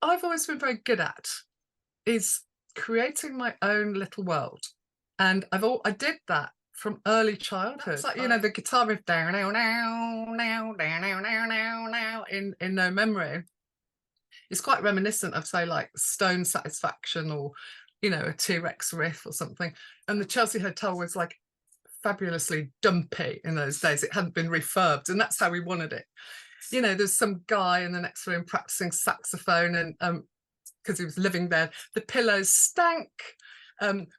I've always been very good at is creating my own little world. And I did that from early childhood. It's like, the guitar riff down now, now, now, down now, now, now, now in No Memory. It's quite reminiscent of, say, like Stone Satisfaction or, a T-Rex riff or something. And the Chelsea Hotel was like fabulously dumpy in those days. It hadn't been refurbed, and that's how we wanted it. There's some guy in the next room practicing saxophone, and because he was living there, the pillows stank.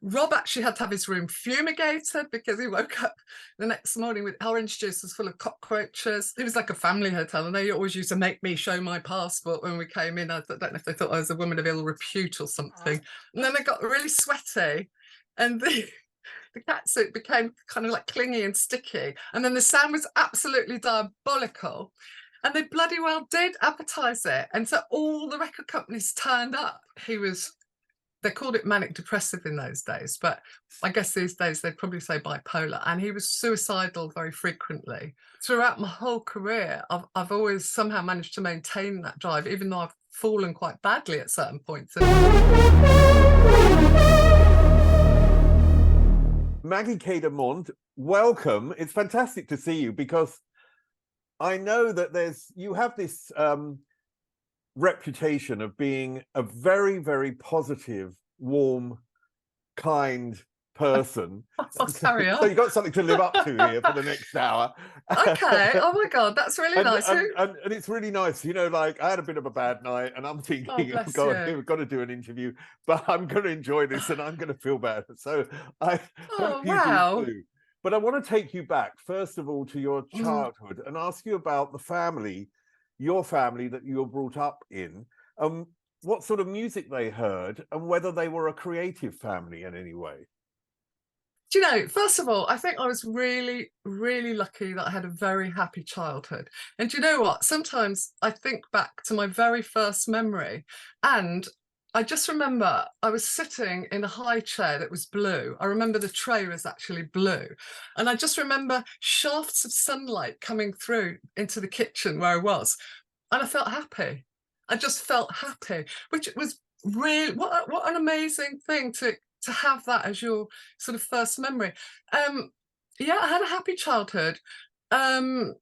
Rob actually had to have his room fumigated because he woke up the next morning with orange juice was full of cockroaches. It was like a family hotel, and they always used to make me show my passport when we came in. I don't know if they thought I was a woman of ill repute or something. And then they got really sweaty, and the catsuit became kind of like clingy and sticky. And then the sound was absolutely diabolical. And they bloody well did advertise it. And so all the record companies turned up. They called it manic depressive in those days, but I guess these days they'd probably say bipolar. And he was suicidal very frequently. Throughout my whole career, I've always somehow managed to maintain that drive, even though I've fallen quite badly at certain points. Maggie K de Monde, welcome. It's fantastic to see you because I know that you have this reputation of being a very, very positive, warm, kind person. Carry on. So you got something to live up to here for the next hour. Okay. Oh my God, that's really nice. And it's really nice. Like I had a bit of a bad night and I'm thinking, oh God, we've got to do an interview, but I'm going to enjoy this and I'm going to feel bad. So I hope you do too. But I want to take you back, first of all, to your childhood and ask you about the family, your family that you were brought up in, what sort of music they heard and whether they were a creative family in any way. Do you know, first of all, I think I was really, really lucky that I had a very happy childhood. And do you know what? Sometimes I think back to my very first memory and I just remember I was sitting in a high chair that was blue. I remember the tray was actually blue. And I just remember shafts of sunlight coming through into the kitchen where I was. And I felt happy. I just felt happy, which was really, what an amazing thing to have that as your sort of first memory. Yeah, I had a happy childhood. I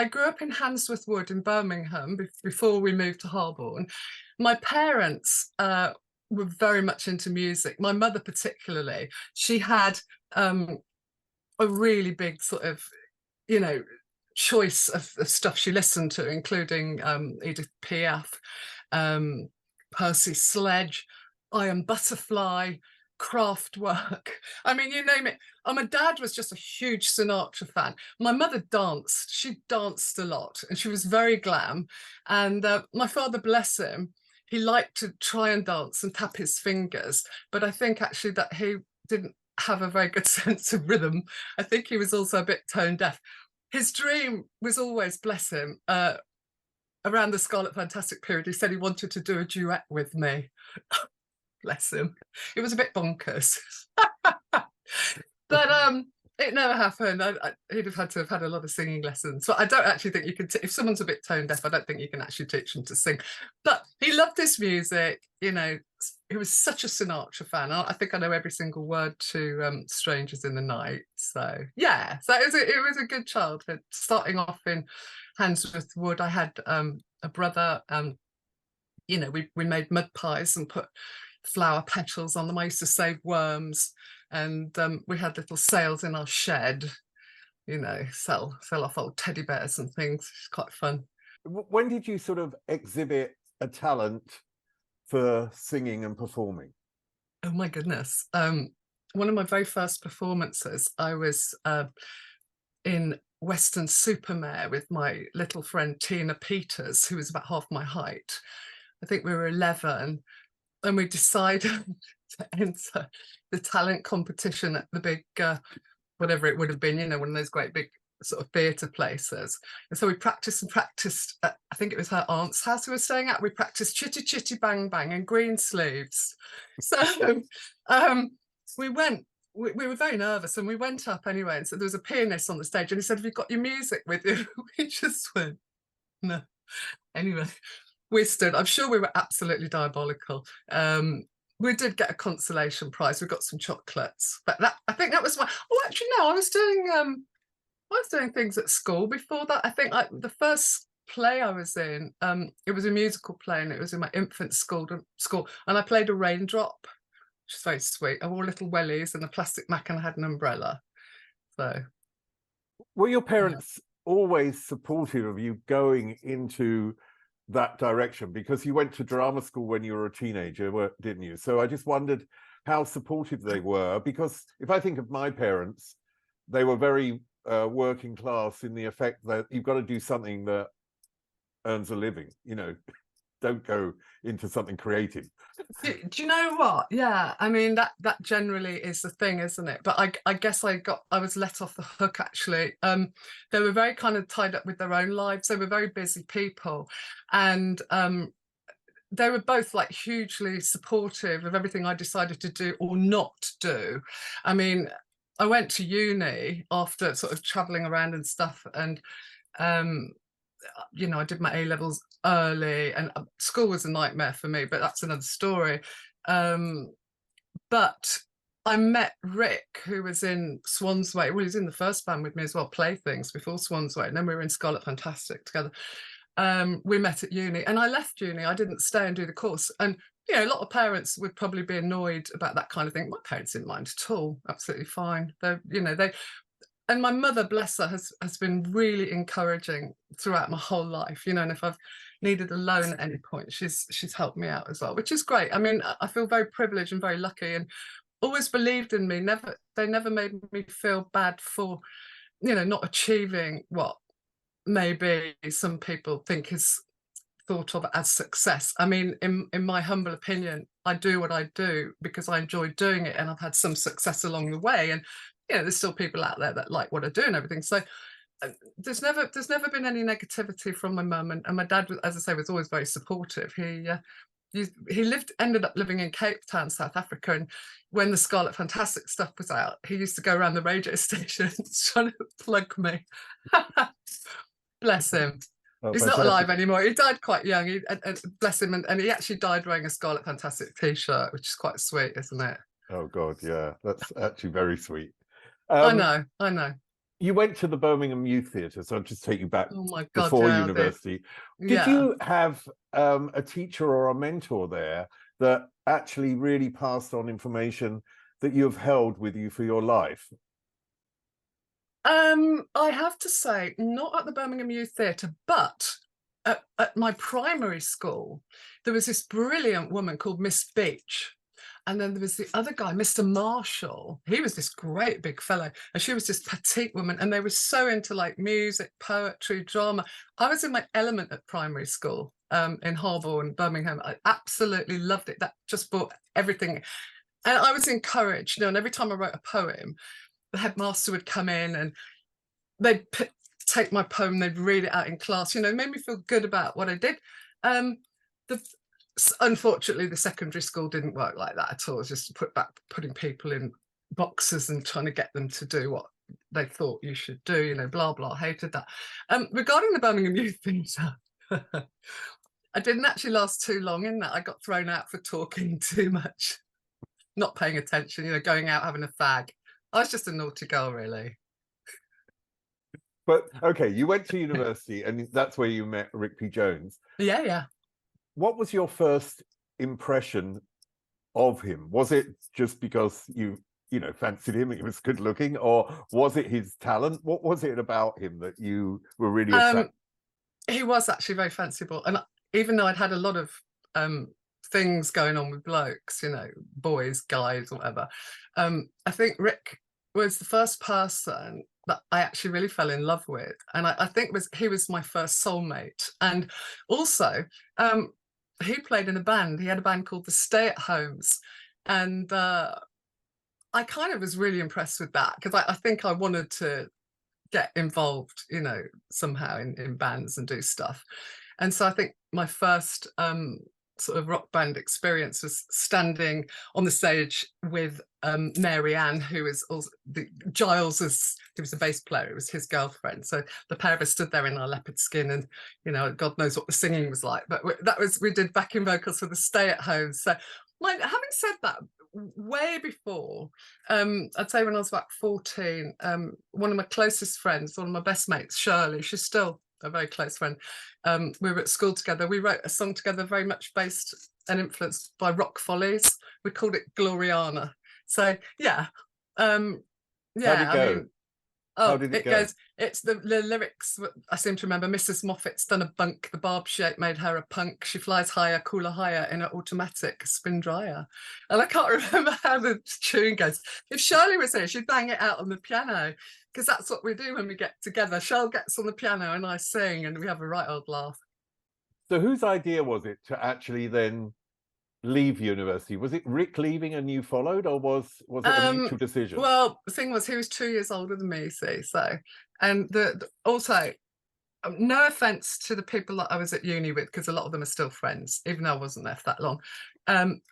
grew up in Handsworth Wood in Birmingham before we moved to Harborne. My parents were very much into music. My mother particularly, she had a really big sort of, choice of stuff she listened to, including Edith Piaf, Percy Sledge, Iron Butterfly, Kraftwerk. I mean, you name it. My dad was just a huge Sinatra fan. My mother danced. She danced a lot and she was very glam. And my father, bless him, he liked to try and dance and tap his fingers. But I think actually that he didn't have a very good sense of rhythm. I think he was also a bit tone deaf. His dream was always, bless him, around the Scarlet Fantastic period, he said he wanted to do a duet with me. Bless him. It was a bit bonkers. But it never happened. He'd have had to have had a lot of singing lessons. So I don't actually think you can, if someone's a bit tone deaf, I don't think you can actually teach them to sing. But he loved his music, he was such a Sinatra fan. I think I know every single word to Strangers in the Night. So yeah, so it was a good childhood. Starting off in Handsworth Wood, I had a brother, we made mud pies and put flower petals on them. I used to save worms, and we had little sales in our shed, sell off old teddy bears and things. It's quite fun. When did you sort of exhibit a talent for singing and performing? Oh my goodness. One of my very first performances, I was in Weston-super-Mare with my little friend Tina Peters, who was about half my height. I think we were 11, and we decided to enter the talent competition at the big, whatever it would have been, one of those great big sort of theatre places. And so we practiced and practiced at, I think it was her aunt's house we were staying at. We practiced Chitty Chitty Bang Bang and Green Sleeves. So we were very nervous and we went up anyway. And so there was a pianist on the stage and he said, "Have you got your music with you?" We just went, no. Anyway, we stood. I'm sure we were absolutely diabolical. We did get a consolation prize. We got some chocolates, but I think that was one. Oh, actually, no, I was doing things at school before that. I think the first play I was in, it was a musical play, and it was in my infant school, and I played a raindrop, which is very sweet. I wore little wellies and a plastic mac, and I had an umbrella. So, were your parents always supportive of you going into that direction? Because you went to drama school when you were a teenager, didn't you? So I just wondered how supportive they were, because if I think of my parents, they were very working class, in the effect that you've got to do something that earns a living, you know, don't go into something creative. Do you know what? Yeah, I mean, that generally is the thing, isn't it? But I guess I was let off the hook, actually. They were very kind of tied up with their own lives. They were very busy people, and they were both like hugely supportive of everything I decided to do or not do. I mean, I went to uni after sort of traveling around and stuff, and you know, I did my A-levels early, and school was a nightmare for me, but that's another story. But I met Rick, who was in Swans Way. Well, he was in the first band with me as well, Playthings, before Swans Way, and then we were in Scarlet Fantastic together. We met at uni, and I left uni. I didn't stay and do the course. And you know, a lot of parents would probably be annoyed about that kind of thing. My parents didn't mind at all. Absolutely fine. And my mother, bless her, has been really encouraging throughout my whole life, you know, and if I've needed a loan at any point, she's helped me out as well, which is great. I mean, I feel very privileged and very lucky, and always believed in me. They never made me feel bad for, you know, not achieving what maybe some people think is thought of as success. I mean, in my humble opinion, I do what I do because I enjoy doing it, and I've had some success along the way. And you know, there's still people out there that like what I do and everything. So there's never been any negativity from my mum, and my dad, as I say, was always very supportive. He ended up living in Cape Town, South Africa, and when the Scarlet Fantastic stuff was out, he used to go around the radio station trying to plug me. Bless him. Oh, he's not alive anymore. He died quite young. Bless him, and he actually died wearing a Scarlet Fantastic t-shirt, which is quite sweet, isn't it? Oh God, yeah, that's actually very sweet. I know. You went to the Birmingham Youth Theatre, so I'll just take you back God, before university. Did you have a teacher or a mentor there that actually really passed on information that you have held with you for your life? I have to say, not at the Birmingham Youth Theatre, but at my primary school, there was this brilliant woman called Miss Beach. And then there was the other guy, Mr. Marshall. He was this great big fellow, and she was this petite woman, and they were so into like music, poetry, drama. I was in my element at primary school in Holborn, Birmingham. I absolutely loved it. That just brought everything. And I was encouraged, you know, and every time I wrote a poem, the headmaster would come in and they'd take my poem, they'd read it out in class, you know, it made me feel good about what I did. Unfortunately, the secondary school didn't work like that at all. It was just putting people in boxes and trying to get them to do what they thought you should do, you know, blah, blah. Hated that. Regarding the Birmingham Youth Theatre, I didn't actually last too long in that. I got thrown out for talking too much, not paying attention, you know, going out, having a fag. I was just a naughty girl, really. But, okay, you went to university, and that's where you met Rick P. Jones. Yeah. What was your first impression of him? Was it just because you know, fancied him, he was good looking, or was it his talent? What was it about him that you were really attracted? He was actually very fanciful. And even though I'd had a lot of things going on with blokes, you know, boys, guys, whatever, I think Rick was the first person that I actually really fell in love with. And I think he was my first soulmate. And also, he played in a band. He had a band called the Stay at Homes. And I kind of was really impressed with that, because I think I wanted to get involved, you know, somehow in bands and do stuff. And so I think my first sort of rock band experience was standing on the stage with Mary Ann, who is also Giles, he was a bass player, it was his girlfriend. So the pair of us stood there in our leopard skin, and you know, God knows what the singing was like. But we did backing vocals for the Stay at Home. So having said that, way before, I'd say when I was about 14, one of my closest friends, one of my best mates, Shirley, she's still a very close friend. We were at school together. We wrote a song together very much based and influenced by Rock Follies. We called it Gloriana. So yeah. How'd it go? I mean, oh, how did it go? goes, it's the lyrics. I seem to remember Mrs. Moffat's done a bunk. The barb shape made her a punk. She flies higher, cooler, higher in an automatic spin dryer. And I can't remember how the tune goes. If Shirley was here, she'd bang it out on the piano, because that's what we do when we get together. Cheryl gets on the piano and I sing, and we have a right old laugh. So whose idea was it to actually then leave university? Was it Rick leaving and you followed, or was it a mutual decision? Well, the thing was, he was 2 years older than me, see, so, and also, no offense to the people that I was at uni with, because a lot of them are still friends, even though I wasn't there for that long.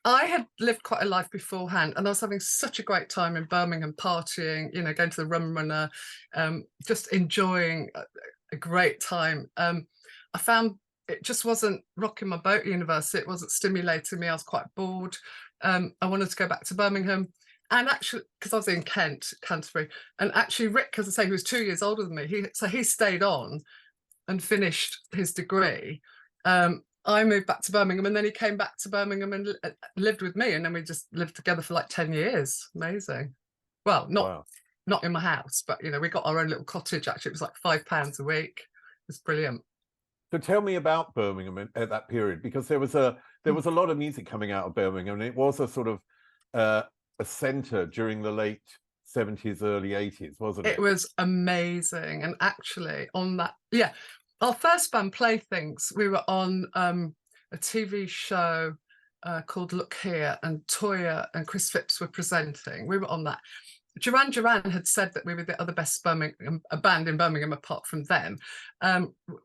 I had lived quite a life beforehand, and I was having such a great time in Birmingham, partying, you know, going to the Rum Runner, just enjoying a great time. I found it just wasn't rocking my boat at university. It wasn't stimulating me. I was quite bored. I wanted to go back to Birmingham. And actually, because I was in Canterbury, and actually Rick, as I say, he was 2 years older than me. He stayed on and finished his degree. I moved back to Birmingham, and then he came back to Birmingham and lived with me. And then we just lived together for like 10 years. Amazing. Well, not in my house, but you know, we got our own little cottage. Actually, it was like £5 a week. It was brilliant. So tell me about Birmingham at that period, because there was a lot of music coming out of Birmingham, and it was a sort of a centre during the late 70s, early 80s, wasn't it? It was amazing. And actually on that, yeah, our first band, Playthings, we were on a TV show called Look Here, and Toya and Chris Phipps were presenting. We were on that. Duran Duran had said that we were the other best band in Birmingham apart from them.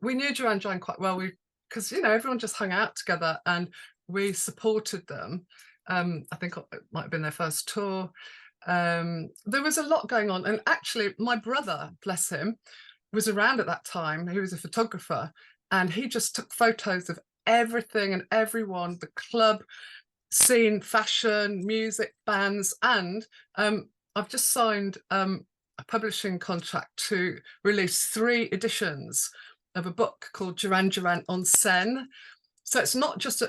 We knew Duran Duran quite well, because you know, everyone just hung out together, and we supported them. I think it might have been their first tour. There was a lot going on, and actually my brother, bless him, was around at that time. He was a photographer, and he just took photos of everything and everyone, the club scene, fashion, music, bands, and I've just signed a publishing contract to release 3 editions of a book called Duran Duran on Scène. So it's not just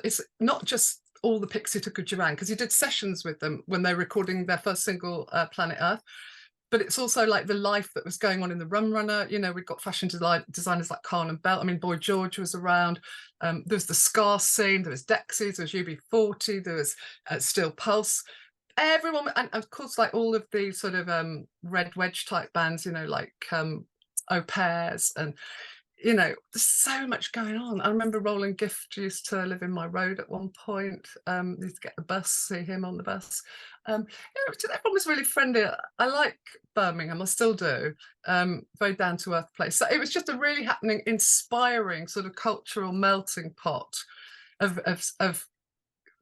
all the pics he took of Duran, because he did sessions with them when they were recording their first single, Planet Earth. But it's also like the life that was going on in the Rum Runner. You know, we've got fashion designers like Khan and Bell. I mean, Boy George was around. There's the Scar scene. There was Dexys. There was UB40. There was Steel Pulse. Everyone, and of course, like all of the sort of red wedge type bands, you know, like Au Pairs, and you know, there's so much going on. I remember Roland Gift used to live in my road at one point. Used to get the bus, see him on the bus. You know, everyone was really friendly. I like Birmingham, I still do. Very down to earth place. So it was just a really happening, inspiring sort of cultural melting pot of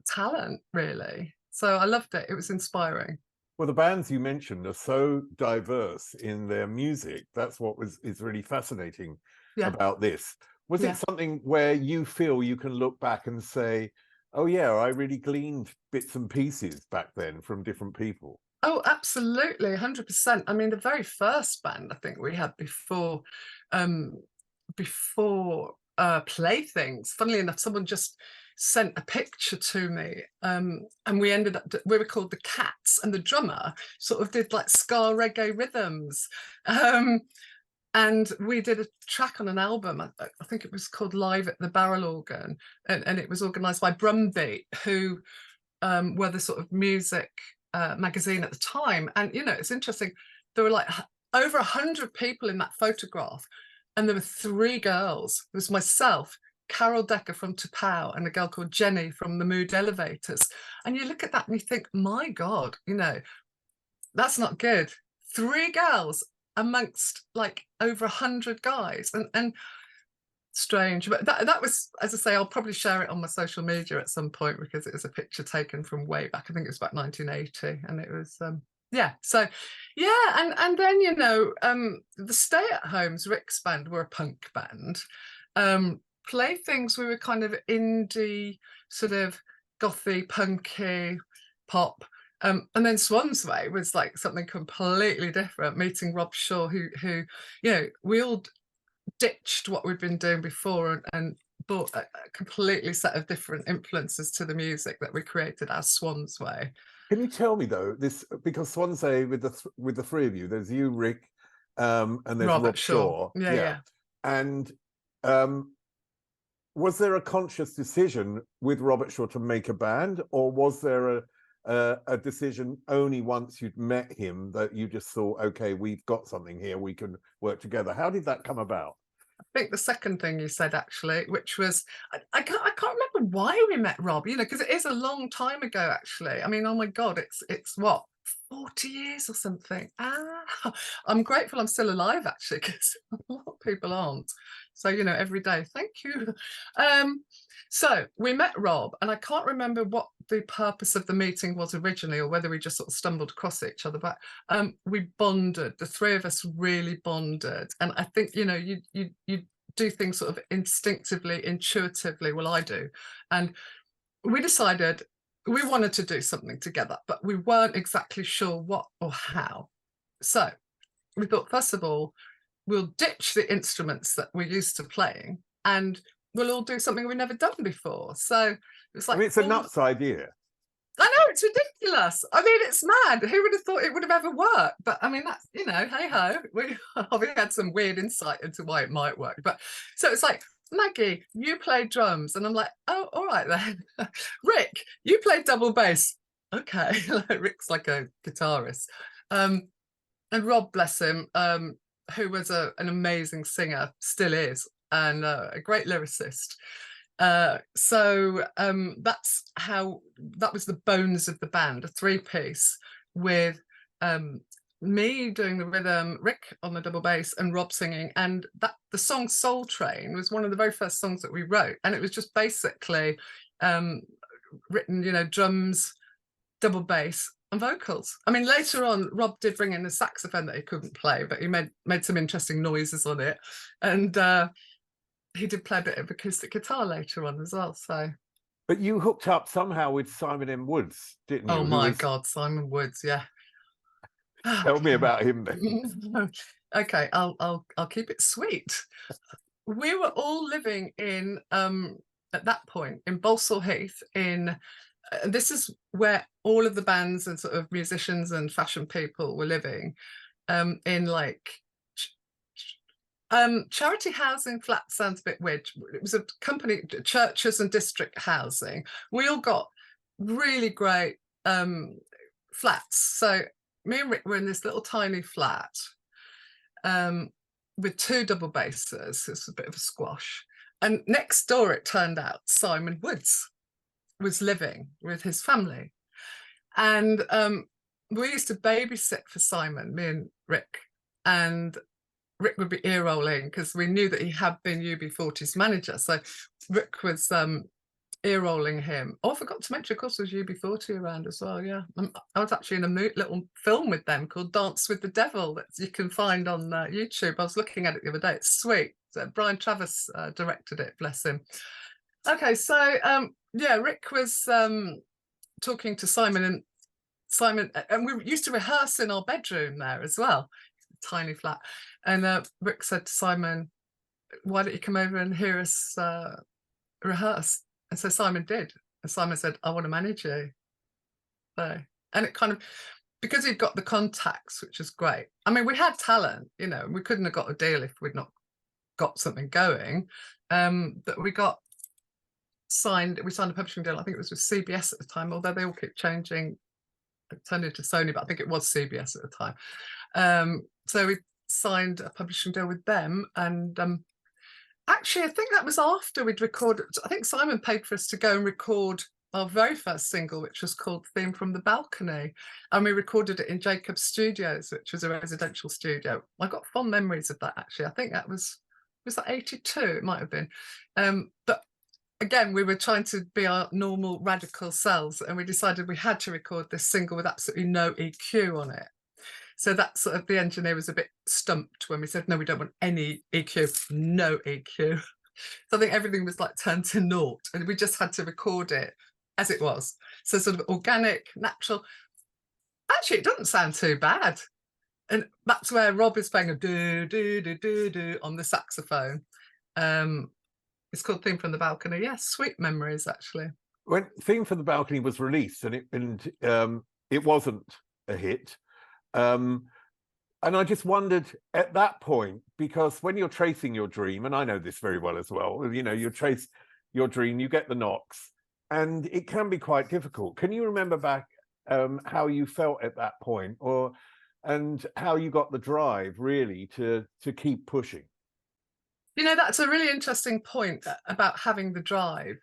talent, really. So I loved it. It was inspiring. Well, the bands you mentioned are so diverse in their music. That's what is really fascinating about this. Was it something where you feel you can look back and say, oh yeah, I really gleaned bits and pieces back then from different people? Oh, absolutely, 100%. I mean, the very first band I think we had before Playthings, funnily enough, someone just sent a picture to me, and we were called the Cats, and the drummer sort of did like ska reggae rhythms, and we did a track on an album. I think it was called Live at the Barrel Organ, and it was organised by Brumbeat, who were the sort of music magazine at the time. And you know, it's interesting, there were like over 100 people in that photograph, and there were 3 girls. It was myself, Carol Decker from T'Pau, and a girl called Jenny from the Mood Elevators. And you look at that and you think, my God, you know, that's not good. 3 girls amongst like over 100 guys. And strange. But that was, as I say, I'll probably share it on my social media at some point, because it was a picture taken from way back. I think it was about 1980, and it was yeah. So yeah, and then the Stay at Homes, Rick's band, were a punk band. Playthings, we were kind of indie, sort of gothy, punky, pop. And then Swans Way was like something completely different, meeting Rob Shaw, who we all ditched what we'd been doing before and brought a completely set of different influences to the music that we created as Swans Way. Can you tell me though, this, because Swans Way, with the three of you, there's you, Rick, and there's Rob Shaw. Yeah. And was there a conscious decision with Robert Shaw to make a band, or was there a decision only once you'd met him that you just thought, okay, we've got something here, we can work together? How did that come about? I think the second thing you said, actually, which was, I can't remember why we met Rob, because it is a long time ago, actually. I mean, oh my God, it's what, 40 years or something. I'm grateful I'm still alive, actually, because a lot of people aren't. So, every day, thank you. So we met Rob, and I can't remember what the purpose of the meeting was originally, or whether we just sort of stumbled across each other, but we bonded. The three of us really bonded. And I think, you do things sort of instinctively, intuitively. Well, I do. And we decided we wanted to do something together, but we weren't exactly sure what or how. So we thought, first of all, we'll ditch the instruments that we're used to playing, and we'll all do something we've never done before. So it's like, it's a nuts idea. I know, it's ridiculous. I mean, it's mad. Who would have thought it would have ever worked? But I mean, that's, hey ho. We had some weird insight into why it might work. But so it's like, Maggie, you play drums. And I'm like, oh, all right then. Rick, you play double bass. Okay. Rick's like a guitarist. And Rob, bless him, who was an amazing singer, still is, and a great lyricist. So that was the bones of the band, a three-piece with me doing the rhythm, Rick on the double bass, and Rob singing. And the song Soul Train was one of the very first songs that we wrote, and it was just basically written, drums, double bass, and vocals. I mean, later on, Rob did bring in a saxophone that he couldn't play, but he made some interesting noises on it, and he did play a bit of acoustic guitar later on as well. So, but you hooked up somehow with Simon M. Woods, didn't you? Oh my God, Simon Woods, yeah. Tell me about him then. Okay, I'll keep it sweet. We were all living in at that point in Balsall Heath. This is where all of the bands and sort of musicians and fashion people were living, in like charity housing. Flat sounds a bit weird. It was a company, churches and district housing. We all got really great flats. So me and Rick were in this little tiny flat with two double basses. It's a bit of a squash. And next door, it turned out, Simon Woods was living with his family. And we used to babysit for Simon, me and Rick. And Rick would be ear rolling because we knew that he had been UB40's manager. So Rick was ear rolling him. Oh, I forgot to mention, of course, there's UB40 around as well. Yeah, I was actually in a little film with them called Dance with the Devil that you can find on YouTube. I was looking at it the other day. It's sweet. So Brian Travis directed it, bless him. Okay, so yeah, Rick was talking to Simon, and we used to rehearse in our bedroom there as well, tiny flat. And Rick said to Simon, why don't you come over and hear us rehearse? And so Simon did. And Simon said, I want to manage you. So, and it kind of, because he'd got the contacts, which was great. I mean, we had talent, we couldn't have got a deal if we'd not got something going. But we signed a publishing deal. I think it was with CBS at the time, although they all keep changing. It turned into Sony, but I think it was CBS at the time. So we signed a publishing deal with them, and actually I think that was after we'd recorded. I think Simon paid for us to go and record our very first single, which was called Theme from the Balcony, and we recorded it in Jacob's Studios, which was a residential studio. I got fond memories of that, actually. I think that was was that 82? It might have been. But again, we were trying to be our normal radical selves, and we decided we had to record this single with absolutely no EQ on it. So that sort of, the engineer was a bit stumped when we said, no, we don't want any EQ, no EQ. So I think everything was like turned to naught, and we just had to record it as it was. So sort of organic, natural. Actually, it doesn't sound too bad. And that's where Rob is playing a do, do, do, do, do on the saxophone. It's called Theme from the Balcony. Yes, Sweet Memories, actually. When Theme from the Balcony was released, and it wasn't a hit, and I just wondered at that point, because when you're tracing your dream, and I know this very well as well, you know, you trace your dream, you get the knocks, and it can be quite difficult. Can you remember back how you felt at that point, and how you got the drive really to keep pushing? You know, that's a really interesting point about having the drive.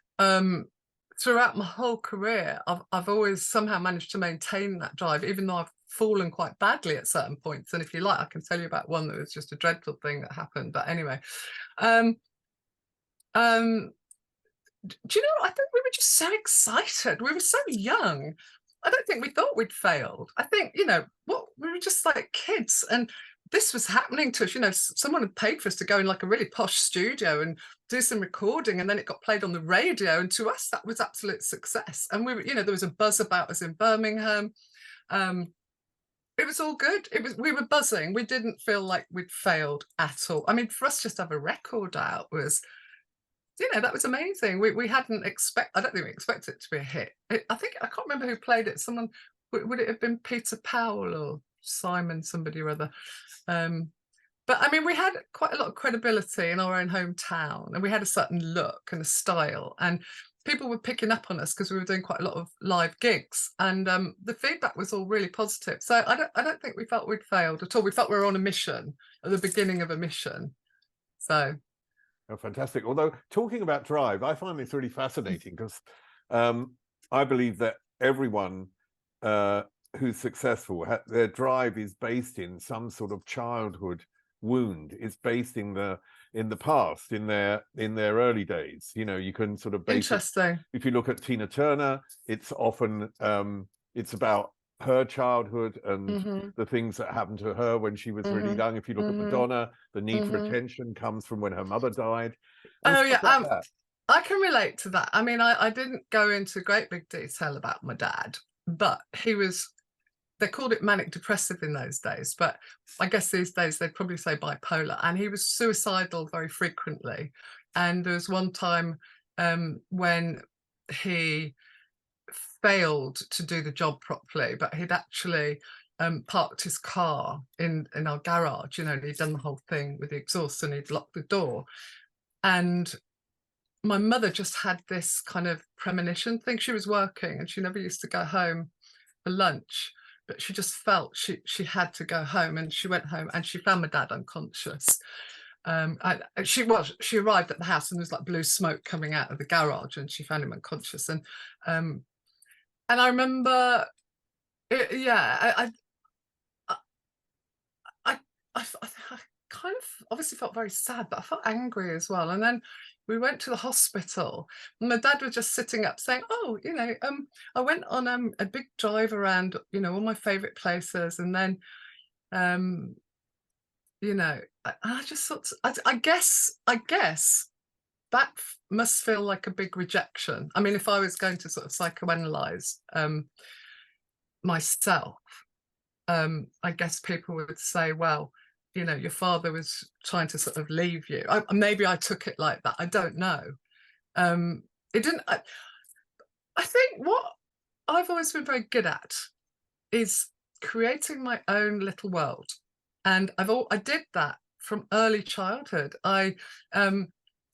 Throughout my whole career, I've always somehow managed to maintain that drive, even though I've fallen quite badly at certain points. And if you like, I can tell you about one that was just a dreadful thing that happened. But anyway, do you know, I think we were just so excited. We were so young. I don't think we thought we'd failed. I think, you know, we were just like kids, and this was happening to us. You know, someone had paid for us to go in like a really posh studio and do some recording, and then it got played on the radio. And to us, that was absolute success. And we were, you know, there was a buzz about us in Birmingham. It was all good. We were buzzing. We didn't feel like we'd failed at all. I mean, for us just to have a record out was, you know, that was amazing. We hadn't I don't think we expected it to be a hit. I can't remember who played it. Someone, would it have been Peter Powell or Simon, somebody or other? But I mean, we had quite a lot of credibility in our own hometown, and we had a certain look and a style, and people were picking up on us because we were doing quite a lot of live gigs, and the feedback was all really positive. So I don't think we felt we'd failed at all. We felt we were on a mission, at the beginning of a mission. So. Oh, fantastic. Although talking about drive, I find this really fascinating because I believe that everyone who's successful, their drive is based in some sort of childhood wound. It's based in the past, in their early days. You know, you can sort of base Interesting. If you look at Tina Turner, it's often it's about her childhood and the things that happened to her when she was really young. If you look at Madonna, the need for attention comes from when her mother died. Oh yeah, like I can relate to that. I mean, I didn't go into great big detail about my dad, but they called it manic depressive in those days, but I guess these days they'd probably say bipolar, and he was suicidal very frequently. And there was one time when he failed to do the job properly, but he'd actually parked his car in our garage, you know, and he'd done the whole thing with the exhaust, and he'd locked the door. And my mother just had this kind of premonition thing. She was working and she never used to go home for lunch, but she just felt she had to go home, and she went home and she found my dad unconscious. She arrived at the house and there was like blue smoke coming out of the garage, and she found him unconscious. And I remember, I kind of obviously felt very sad, but I felt angry as well. And then we went to the hospital, and my dad was just sitting up saying, oh, you know, I went on a big drive around, you know, all my favorite places. And then, you know, I just thought, I guess that must feel like a big rejection. I mean, if I was going to sort of psychoanalyze myself, I guess people would say, well, you know, your father was trying to sort of leave you. Maybe I took it like that. I don't know. It didn't. I think what I've always been very good at is creating my own little world, and I did that from early childhood.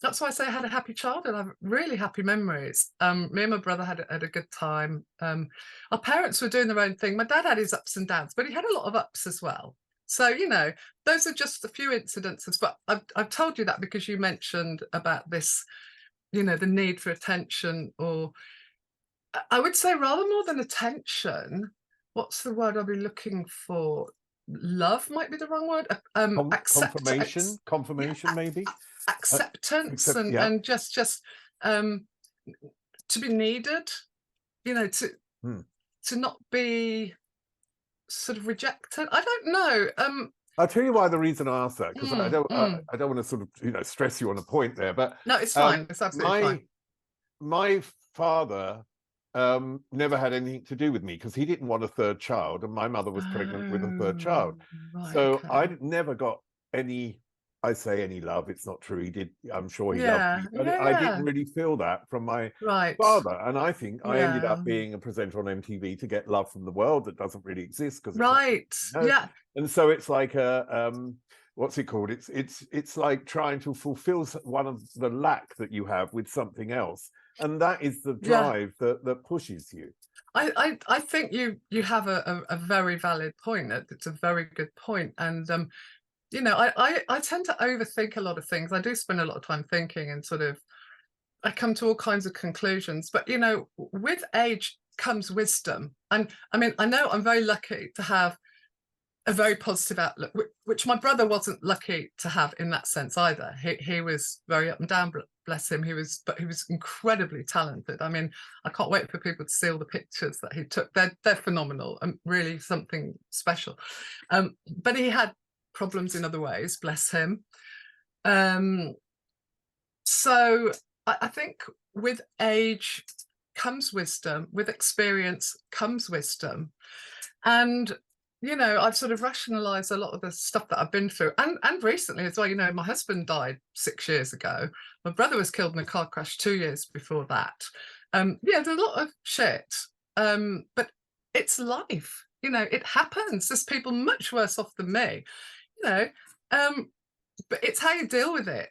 That's why I say I had a happy childhood. I have really happy memories. Me and my brother had a good time. Our parents were doing their own thing. My dad had his ups and downs, but he had a lot of ups as well. So, you know, those are just a few incidences. But I've told you that because you mentioned about this, you know, the need for attention, or I would say rather more than attention, what's the word I'll be looking for? love might be the wrong word. Confirmation, maybe. Acceptance and just to be needed, to not be sort of rejected. I don't know. I'll tell you why the reason I asked that, because I don't want to sort of stress you on a point there, but no, it's fine. It's absolutely fine. My father never had anything to do with me because he didn't want a third child, and my mother was pregnant with a third child. Right, so I never got any. I say any love. It's not true. He did. I'm sure he loved me, but I didn't really feel that from my father. And I think I ended up being a presenter on MTV to get love from the world that doesn't really exist because And so it's like a what's it called? It's like trying to fulfill one of the lack that you have with something else, and that is the drive that pushes you. I think you have a very valid point. It's a very good point, and I tend to overthink a lot of things. I do spend a lot of time thinking, and sort of I come to all kinds of conclusions. But with age comes wisdom, and I mean, I know I'm very lucky to have a very positive outlook, which my brother wasn't lucky to have in that sense either. He was very up and down, bless him. But he was incredibly talented. I mean, I can't wait for people to see all the pictures that he took. They're phenomenal and really something special. But he had problems in other ways, bless him. So I think with age comes wisdom, with experience comes wisdom. And I've sort of rationalized a lot of the stuff that I've been through, and recently as well. My husband died 6 years ago. My brother was killed in a car crash 2 years before that. There's a lot of shit, but it's life. It happens. There's people much worse off than me, but it's how you deal with it.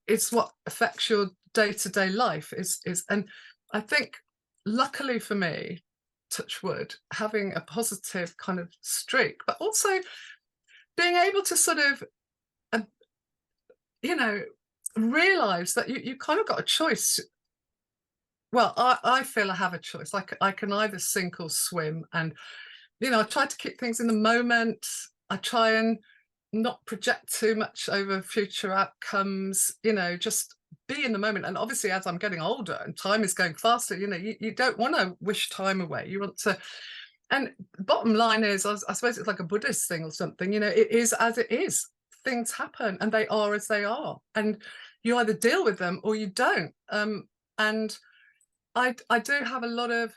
It's what affects your day-to-day life. And I think, luckily for me, touch wood, having a positive kind of streak, but also being able to sort of, realize that you kind of got a choice. Well, I feel I have a choice. I can either sink or swim, and I try to keep things in the moment. I try and not project too much over future outcomes. Just be in the moment. And obviously, as I'm getting older and time is going faster, you don't want to wish time away. You want to. And the bottom line is, I suppose it's like a Buddhist thing or something. It is as it is. Things happen, and they are as they are, and you either deal with them or you don't. And I do have a lot of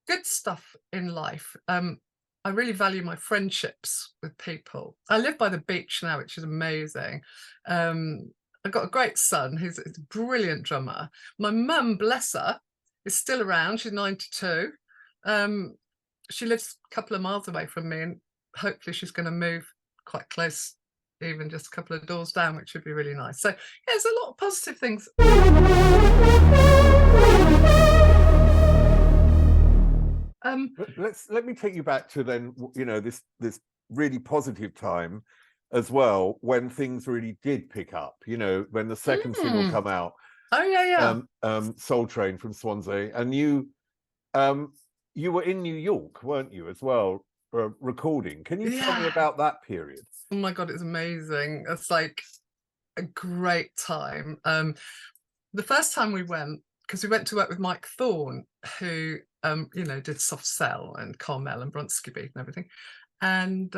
good stuff in life. I really value my friendships with people. I live by the beach now, which is amazing. I've got a great son. He's a brilliant drummer. My mum, bless her, is still around. She's 92. She lives a couple of miles away from me, and hopefully she's going to move quite close, even just a couple of doors down, which would be really nice. So there's a lot of positive things. Let me take you back to then, this really positive time as well, when things really did pick up, when the second single come out. Oh yeah. Soul Train from Swans Way, and you were in New York, weren't you, as well, recording. Can you tell me about that period? Oh my God, it's amazing. It's like a great time. The first time we went, because we went to work with Mike Thorne, who did Soft Cell and Carmel and Bronski Beat and everything, and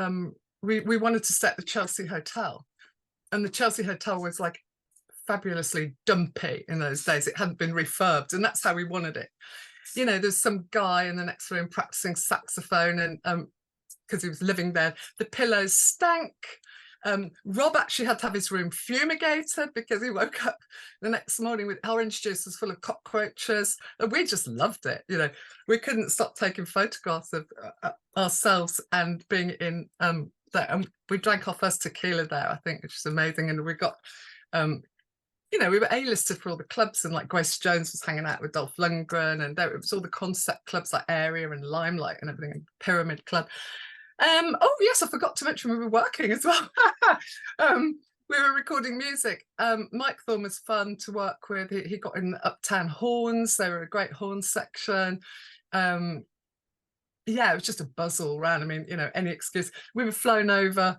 we wanted to stay at the Chelsea Hotel, and the Chelsea Hotel was like fabulously dumpy in those days. It hadn't been refurbed, and that's how we wanted it. There's some guy in the next room practicing saxophone, and because he was living there, the pillows stank. Rob actually had to have his room fumigated because he woke up the next morning with orange juices full of cockroaches. And we just loved it. We couldn't stop taking photographs of ourselves and being in there. And we drank our first tequila there, I think, which is amazing. And we got, we were A-listed for all the clubs, and like Grace Jones was hanging out with Dolph Lundgren, and it was all the concept clubs like Area and Limelight and everything, and Pyramid Club. Oh yes, I forgot to mention we were working as well. We were recording music. Mike Thorne was fun to work with. He got in the Uptown Horns. They were a great horn section. yeah, it was just a buzz all around. I mean, you know, any excuse. We were flown over.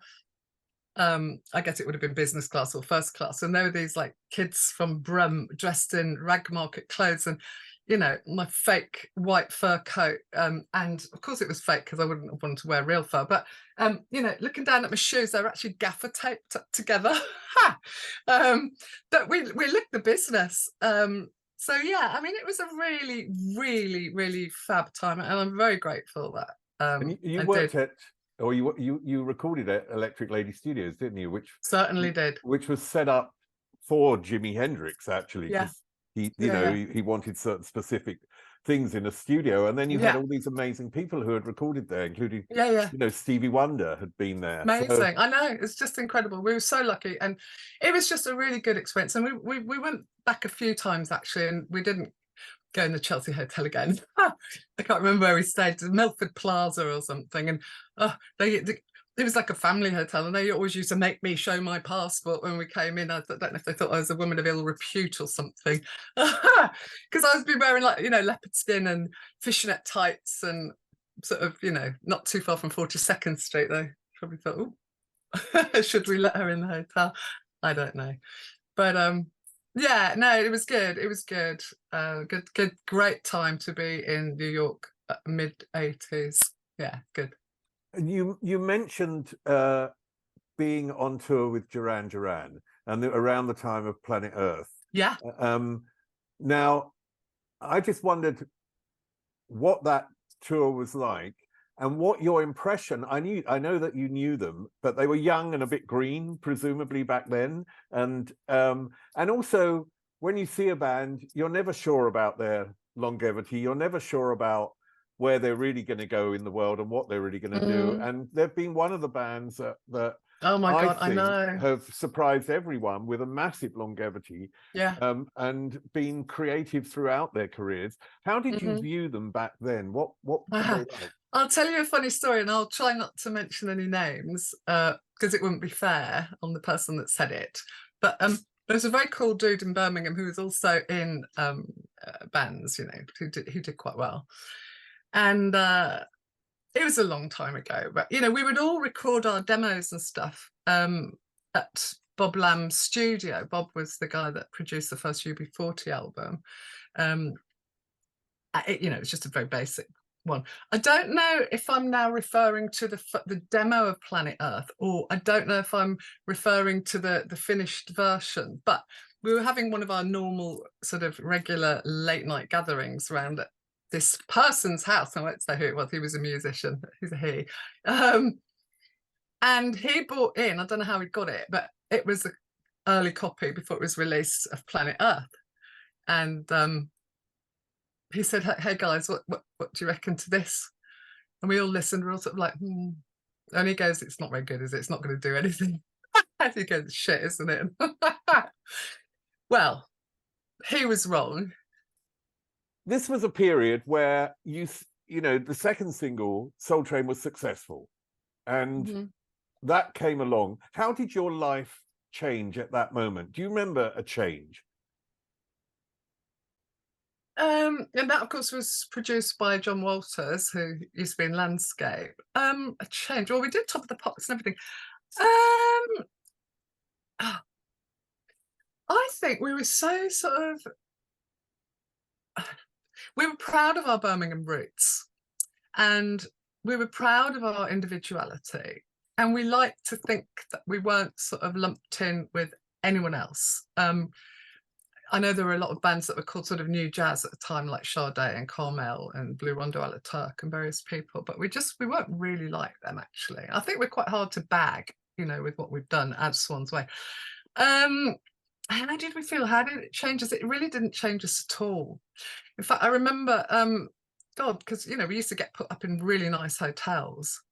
I guess it would have been business class or first class, and there were these like kids from Brum dressed in rag market clothes, and you know, my fake white fur coat, and of course it was fake because I wouldn't have wanted to wear real fur, but you know, looking down at my shoes, they were actually gaffer taped together. That we looked the business. So yeah, I mean, it was a really, really, really fab time, and I'm very grateful that And you worked at, or you recorded at Electric Lady Studios, didn't you? Which certainly did. Which was set up for Jimi Hendrix, actually, because he wanted certain specific things in a studio, and then you had all these amazing people who had recorded there, including you know, Stevie Wonder had been there. Amazing. So, I know, it's just incredible. We were so lucky, and it was just a really good experience. And we went back a few times actually, and we didn't go in the Chelsea Hotel again. I can't remember where we stayed, Milford Plaza or something, and it was like a family hotel, and they always used to make me show my passport when we came in. I don't know if they thought I was a woman of ill repute or something, because I was been wearing, like, you know, leopard skin and fishnet tights, and sort of, you know, not too far from 42nd Street. They probably thought, oh, should we let her in the hotel? I don't know, but yeah, no, it was good. It was good. Good, great time to be in New York, mid 80s. Yeah, good. And you mentioned being on tour with Duran Duran, and around the time of Planet Earth. Yeah. Now, I just wondered what that tour was like, and what your impression. I know that you knew them, but they were young and a bit green, presumably back then, and also when you see a band, you're never sure about their longevity. You're never sure about where they're really going to go in the world and what they're really going to do. And they've been one of the bands that oh my God, I think I know, have surprised everyone with a massive longevity. Yeah. And been creative throughout their careers. How did you view them back then? What were they like? I'll tell you a funny story, and I'll try not to mention any names because it wouldn't be fair on the person that said it. But there's a very cool dude in Birmingham who was also in bands, you know, who did quite well. And it was a long time ago, but you know, we would all record our demos and stuff at Bob Lamb's studio. Bob was the guy that produced the first UB40 album. You know, it's just a very basic one. I don't know if I'm now referring to the demo of Planet Earth, or I don't know if I'm referring to the finished version, but we were having one of our normal sort of regular late night gatherings around it, this person's house. I won't say who it was. He was a musician. He's a he. And he brought in, I don't know how he got it, but it was an early copy before it was released of Planet Earth. And he said, hey guys, what do you reckon to this? And we all listened. We're all sort of like, And he goes, it's not very good, is it? It's not going to do anything. And he goes, shit, isn't it? Well, he was wrong. This was a period where you know, the second single, Soul Train, was successful, and that came along. How did your life change at that moment? Do you remember a change? And that, of course, was produced by John Walters, who used to be in Landscape. A change. Well, we did Top of the Pops and everything. I think we were so sort of, we were proud of our Birmingham roots, and we were proud of our individuality, and we liked to think that we weren't sort of lumped in with anyone else. I know there were a lot of bands that were called sort of new jazz at the time, like Sade and Carmel and Blue Rondo à la Turk and various people, but we weren't really like them, actually. I think we're quite hard to bag, you know, with what we've done as Swans Way. How did we feel? How did it change us? It really didn't change us at all. In fact, I remember, God, because, you know, we used to get put up in really nice hotels.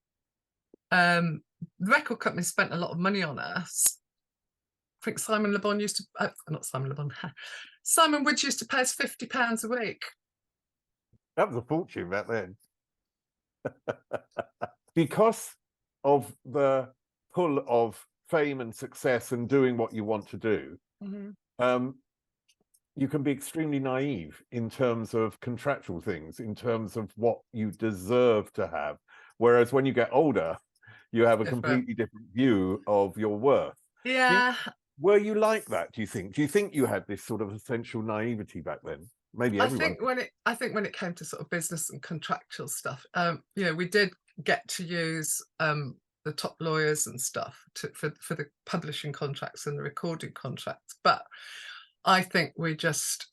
The record company spent a lot of money on us. I think Simon Le Bon used to, not Simon Le Bon, Simon Woods used to pay us £50 a week. That was a fortune back then. Because of the pull of fame and success and doing what you want to do, you can be extremely naive in terms of contractual things, in terms of what you deserve to have. Whereas when you get older, you have a completely different view of your worth. Yeah. Were you like that, do you think? Do you think you had this sort of essential naivety back then? Maybe everyone. I think when it came to sort of business and contractual stuff, you know, we did get to use the top lawyers and stuff for the publishing contracts and the recording contracts. But I think we're just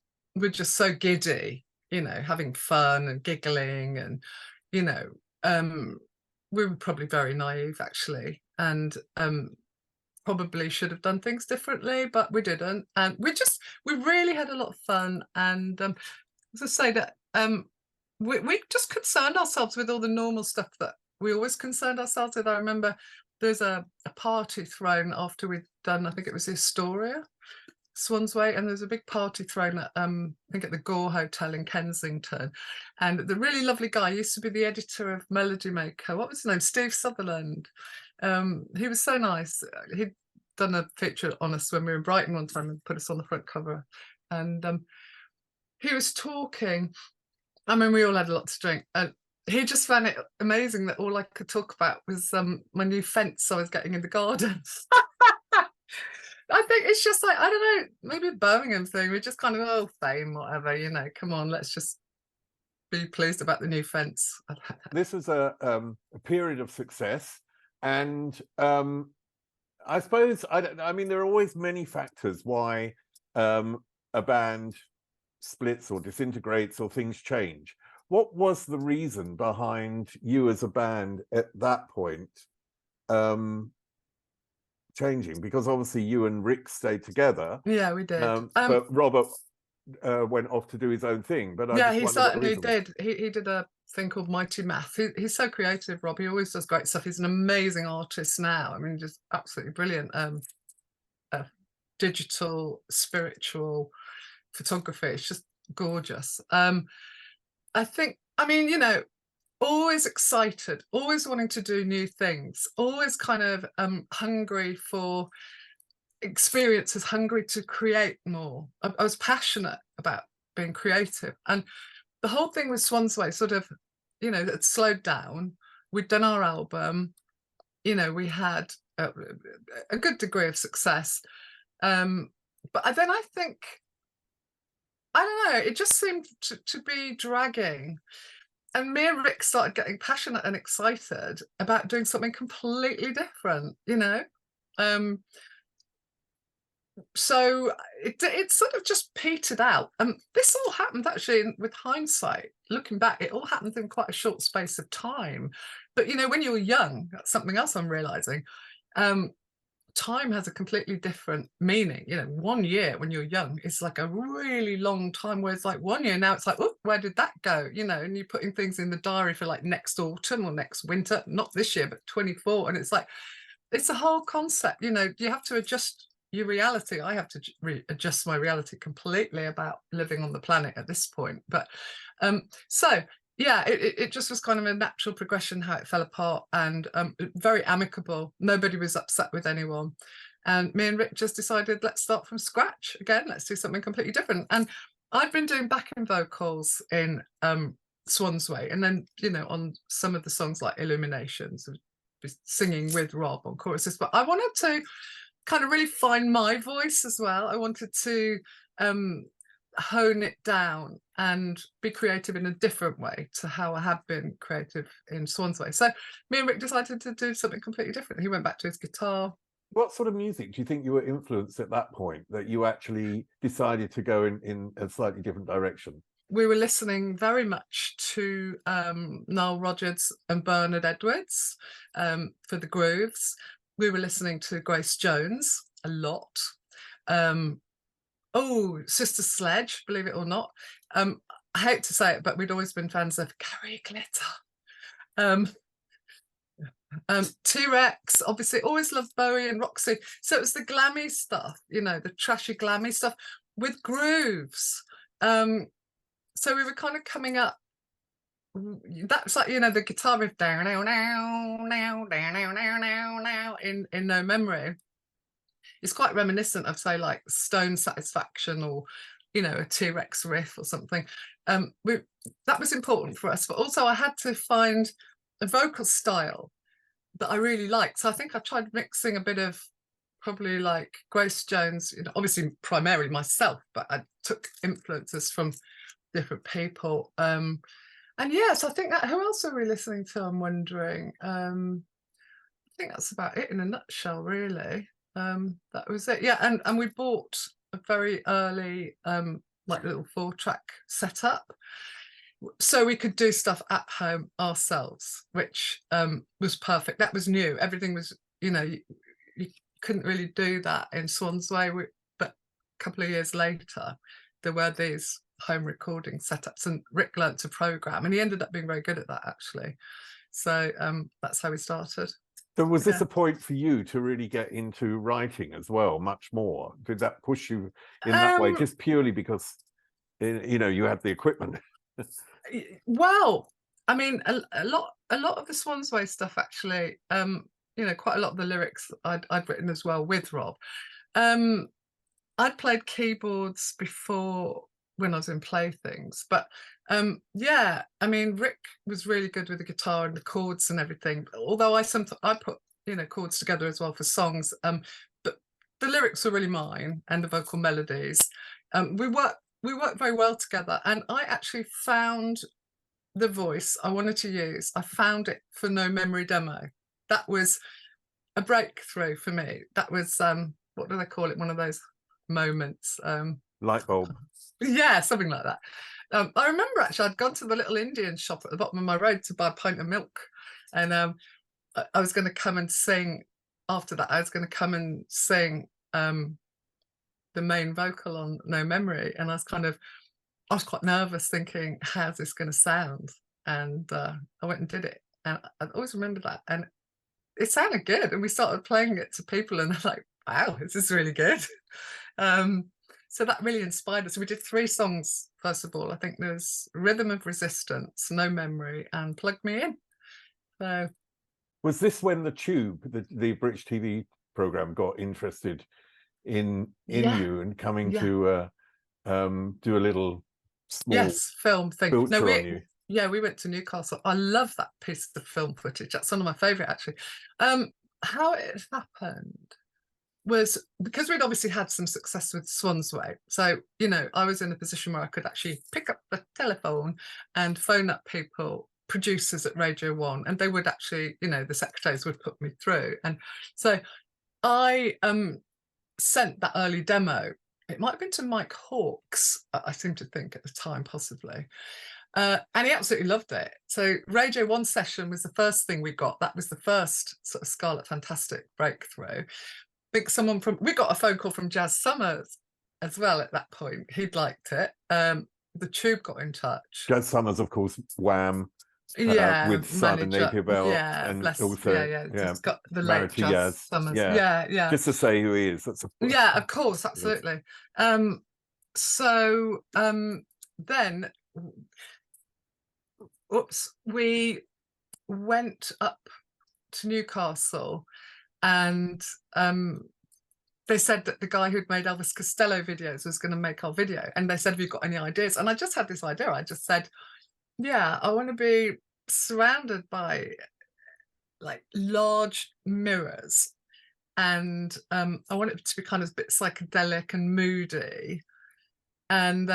so giddy, you know, having fun and giggling, and you know, we were probably very naive actually, and probably should have done things differently, but we didn't. And we really had a lot of fun. And as I say that we just concerned ourselves with all the normal stuff that we always concerned ourselves with. I remember there's a party thrown after we'd done, I think it was Astoria, Swans Way, and there's a big party thrown at I think at the Gore Hotel in Kensington, and the really lovely guy used to be the editor of Melody Maker. What was his name? Steve Sutherland. He was so nice. He'd done a feature on us when we were in Brighton one time and put us on the front cover, and he was talking. I mean, we all had a lot to drink, and he just found it amazing that all I could talk about was my new fence I was getting in the garden. I think it's just like, I don't know, maybe a Birmingham thing. We're just kind of, oh, fame, whatever, you know, come on, let's just be pleased about the new fence. This was a period of success. And I suppose, I mean, there are always many factors why a band splits or disintegrates or things change. What was the reason behind you as a band at that point changing? Because obviously you and Rick stayed together. Yeah, we did. But Robert went off to do his own thing. But yeah, he certainly did. He did a thing called Mighty Math. He's so creative, Rob. He always does great stuff. He's an amazing artist now. I mean, just absolutely brilliant. Digital, spiritual photography. It's just gorgeous. I think, I mean, you know, always excited, always wanting to do new things, always kind of hungry for experiences, hungry to create more. I was passionate about being creative, and the whole thing with Swans Way sort of, you know, it slowed down. We'd done our album, you know, we had a good degree of success, but then I think, I don't know, it just seemed to be dragging. And me and Rick started getting passionate and excited about doing something completely different, you know. So it sort of just petered out. This all happened actually with hindsight, looking back, it all happened in quite a short space of time. But, you know, when you're young, that's something else I'm realizing. Time has a completely different meaning. You know, 1 year when you're young is like a really long time, whereas like 1 year now it's like, oh, where did that go? You know, and you're putting things in the diary for like next autumn or next winter, not this year, but 24. And it's like, it's a whole concept, you know, you have to adjust your reality. I have to adjust my reality completely about living on the planet at this point. But so yeah, it just was kind of a natural progression how it fell apart, and very amicable. Nobody was upset with anyone. And me and Rick just decided, let's start from scratch again. Let's do something completely different. And I'd been doing backing vocals in Swans Way. And then, you know, on some of the songs like Illuminations, singing with Rob on choruses. But I wanted to kind of really find my voice as well. I wanted to hone it down and be creative in a different way to how I had been creative in Swans Way. So me and Rick decided to do something completely different. He went back to his guitar. What sort of music do you think you were influenced at that point that you actually decided to go in a slightly different direction? We were listening very much to Nile Rodgers and Bernard Edwards for the grooves. We were listening to Grace Jones a lot. Oh, Sister Sledge, believe it or not. I hate to say it, but we'd always been fans of Carrie Glitter. T-Rex, obviously, always loved Bowie and Roxy. So it was the glammy stuff, you know, the trashy glammy stuff with grooves. So we were kind of coming up. That's like, you know, the guitar riff down now in No Memory. It's quite reminiscent of, say, like Stone Satisfaction, or, you know, a T-Rex riff or something. That was important for us, but also I had to find a vocal style that I really liked. So I think I tried mixing a bit of probably like Grace Jones, you know, obviously primarily myself, but I took influences from different people. And yes, I think that, who else are we listening to? I'm wondering. I think that's about it in a nutshell, really. That was it. Yeah, and we bought a very early like little 4-track setup, so we could do stuff at home ourselves, which was perfect. That was new. Everything was, you know, you couldn't really do that in Swans Way. But a couple of years later, there were these home recording setups, and Rick learnt to program, and he ended up being very good at that, actually. So that's how we started. So was this a point for you to really get into writing as well, much more? Did that push you in that way, just purely because, you know, you had the equipment? Well, I mean, a lot of the Swans Way stuff, actually, you know, quite a lot of the lyrics I'd written as well with Rob. I'd played keyboards before when I was in Playthings, but yeah, I mean, Rick was really good with the guitar and the chords and everything. Although I put, you know, chords together as well for songs, but the lyrics were really mine and the vocal melodies. We worked very well together, and I actually found the voice I wanted to use. I found it for No Memory demo. That was a breakthrough for me. That was what do they call it? One of those moments. Light bulb. Yeah, something like that. I remember actually I'd gone to the little Indian shop at the bottom of my road to buy a pint of milk, and I was going to come and sing. After that, I was going to come and sing the main vocal on No Memory, and I was quite nervous, thinking, how's this going to sound? And I went and did it, and I always remember that, and it sounded good. And we started playing it to people, and they're like, wow, this is really good. So that really inspired us. We did 3 songs, first of all. I think there's Rhythm of Resistance, No Memory, and Plug Me In. So, was this when the Tube, the British TV program, got interested in you and coming to do a little small film thing? No, we went to Newcastle. I love that piece of film footage. That's one of my favourite, actually. How it happened was because we'd obviously had some success with Swans Way. So, you know, I was in a position where I could actually pick up the telephone and phone up people, producers at Radio 1, and they would actually, you know, the secretaries would put me through. And so I sent that early demo. It might have been to Mike Hawkes, I seem to think at the time, possibly. And he absolutely loved it. So Radio 1 session was the first thing we got. That was the first sort of Scarlet Fantastic breakthrough. I think we got a phone call from Jazz Summers as well at that point. He'd liked it. The Tube got in touch. Jazz Summers, of course, Wham. Yeah, with Son and Napier Bell, and also just got the married late to Jazz Summers. Yeah. Just to say who he is. That's yeah, of course, absolutely. So then, we went up to Newcastle, and they said that the guy who'd made Elvis Costello videos was going to make our video, and they said, have you got any ideas? And I just had this idea. I just said, yeah, I want to be surrounded by like large mirrors, and I want it to be kind of a bit psychedelic and moody, and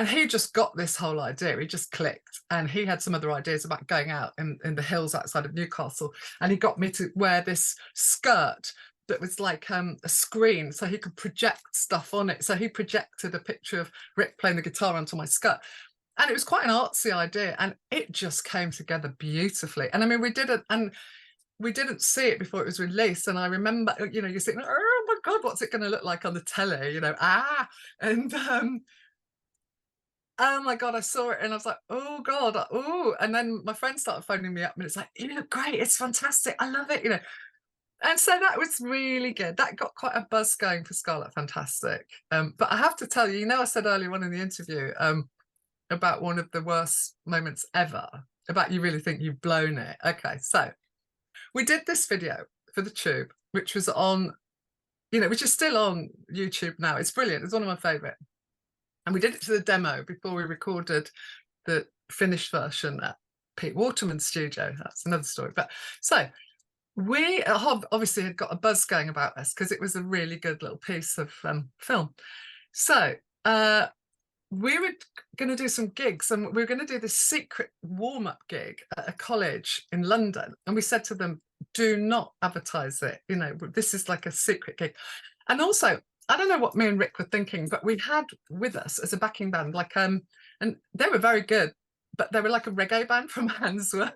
he just got this whole idea. He just clicked, and he had some other ideas about going out in the hills outside of Newcastle, and he got me to wear this skirt that was like a screen, so he could project stuff on it. So he projected a picture of Rick playing the guitar onto my skirt, and it was quite an artsy idea, and it just came together beautifully. And I mean, we didn't see it before it was released, and I remember, you know, you're thinking, oh my god, what's it going to look like on the telly, you know? And oh my god, I saw it and I was like, oh god, oh. And then my friend started phoning me up, and it's like, you look great, it's fantastic, I love it, you know. And so that was really good. That got quite a buzz going for Scarlet Fantastic. But I have to tell you, you know, I said earlier on in the interview about one of the worst moments ever, about you really think you've blown it. Okay, so we did this video for the Tube, which was on, you know, which is still on YouTube now. It's brilliant. It's one of my favourite. And we did it to the demo before we recorded the finished version at Pete Waterman's studio. That's another story. But so we obviously had got a buzz going about this because it was a really good little piece of film. So we were going to do some gigs, and we were going to do this secret warm-up gig at a college in London. And we said to them, do not advertise it. You know, this is like a secret gig. And also, I don't know what me and Rick were thinking, but we had with us as a backing band, like, and they were very good, but they were like a reggae band from Handsworth,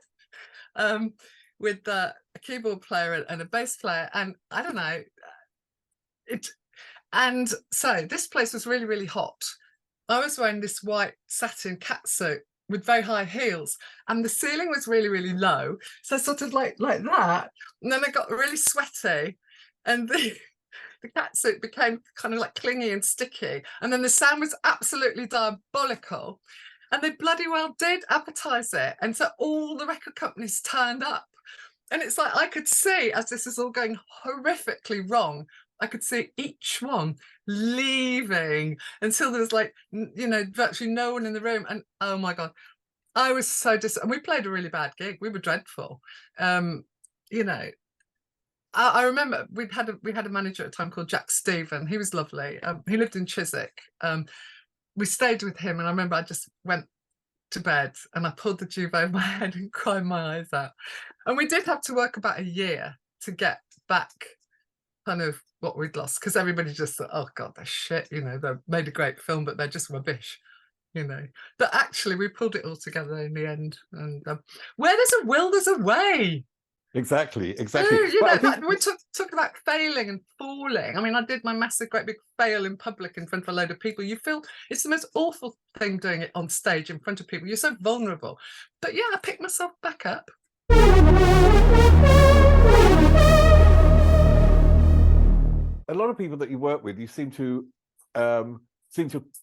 with a keyboard player and a bass player. And I don't know, and so this place was really, really hot. I was wearing this white satin catsuit with very high heels, and the ceiling was really, really low. So sort of like that. And then I got really sweaty, and the catsuit became kind of like clingy and sticky. And then the sound was absolutely diabolical. And they bloody well did advertise it. And so all the record companies turned up. And it's like, I could see, as this is all going horrifically wrong, I could see each one leaving until there was like, you know, virtually no one in the room. And oh my God, I was so and we played a really bad gig. We were dreadful. You know, I remember we had a manager at a time called Jack Stephen. He was lovely. He lived in Chiswick. We stayed with him, and I remember I just went to bed and I pulled the duvet over my head and cried my eyes out. And we did have to work about a year to get back kind of what we'd lost, because everybody just thought, oh God, they're shit, you know, they made a great film, but they're just rubbish, you know. But actually we pulled it all together in the end. And where there's a will, there's a way. Exactly. You know, we talk about failing and falling. I mean, I did my massive, great big fail in public in front of a load of people. You feel it's the most awful thing doing it on stage in front of people. You're so vulnerable. But yeah, I picked myself back up. A lot of people that you work with, you seem to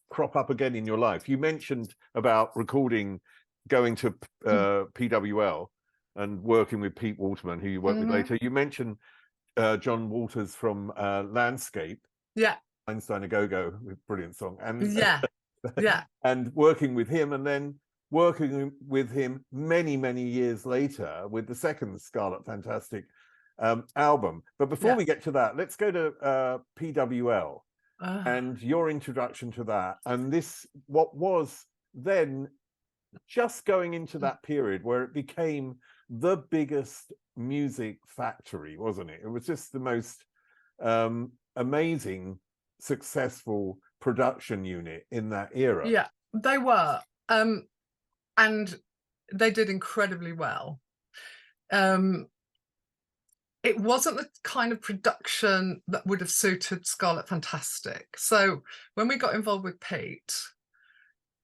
crop up again in your life. You mentioned about recording, going to PWL and working with Pete Waterman, who you worked with later. You mentioned John Waters from Landscape. Yeah. Einstein a Go-Go, brilliant song. And yeah. And working with him, and then working with him many, many years later with the second Scarlet Fantastic album. But before we get to that, let's go to PWL and your introduction to that. And this, what was then just going into that period where it became the biggest music factory, wasn't it? It was just the most amazing, successful production unit in that era. Yeah, they were. And they did incredibly well. It wasn't the kind of production that would have suited Scarlet Fantastic. So when we got involved with Pete,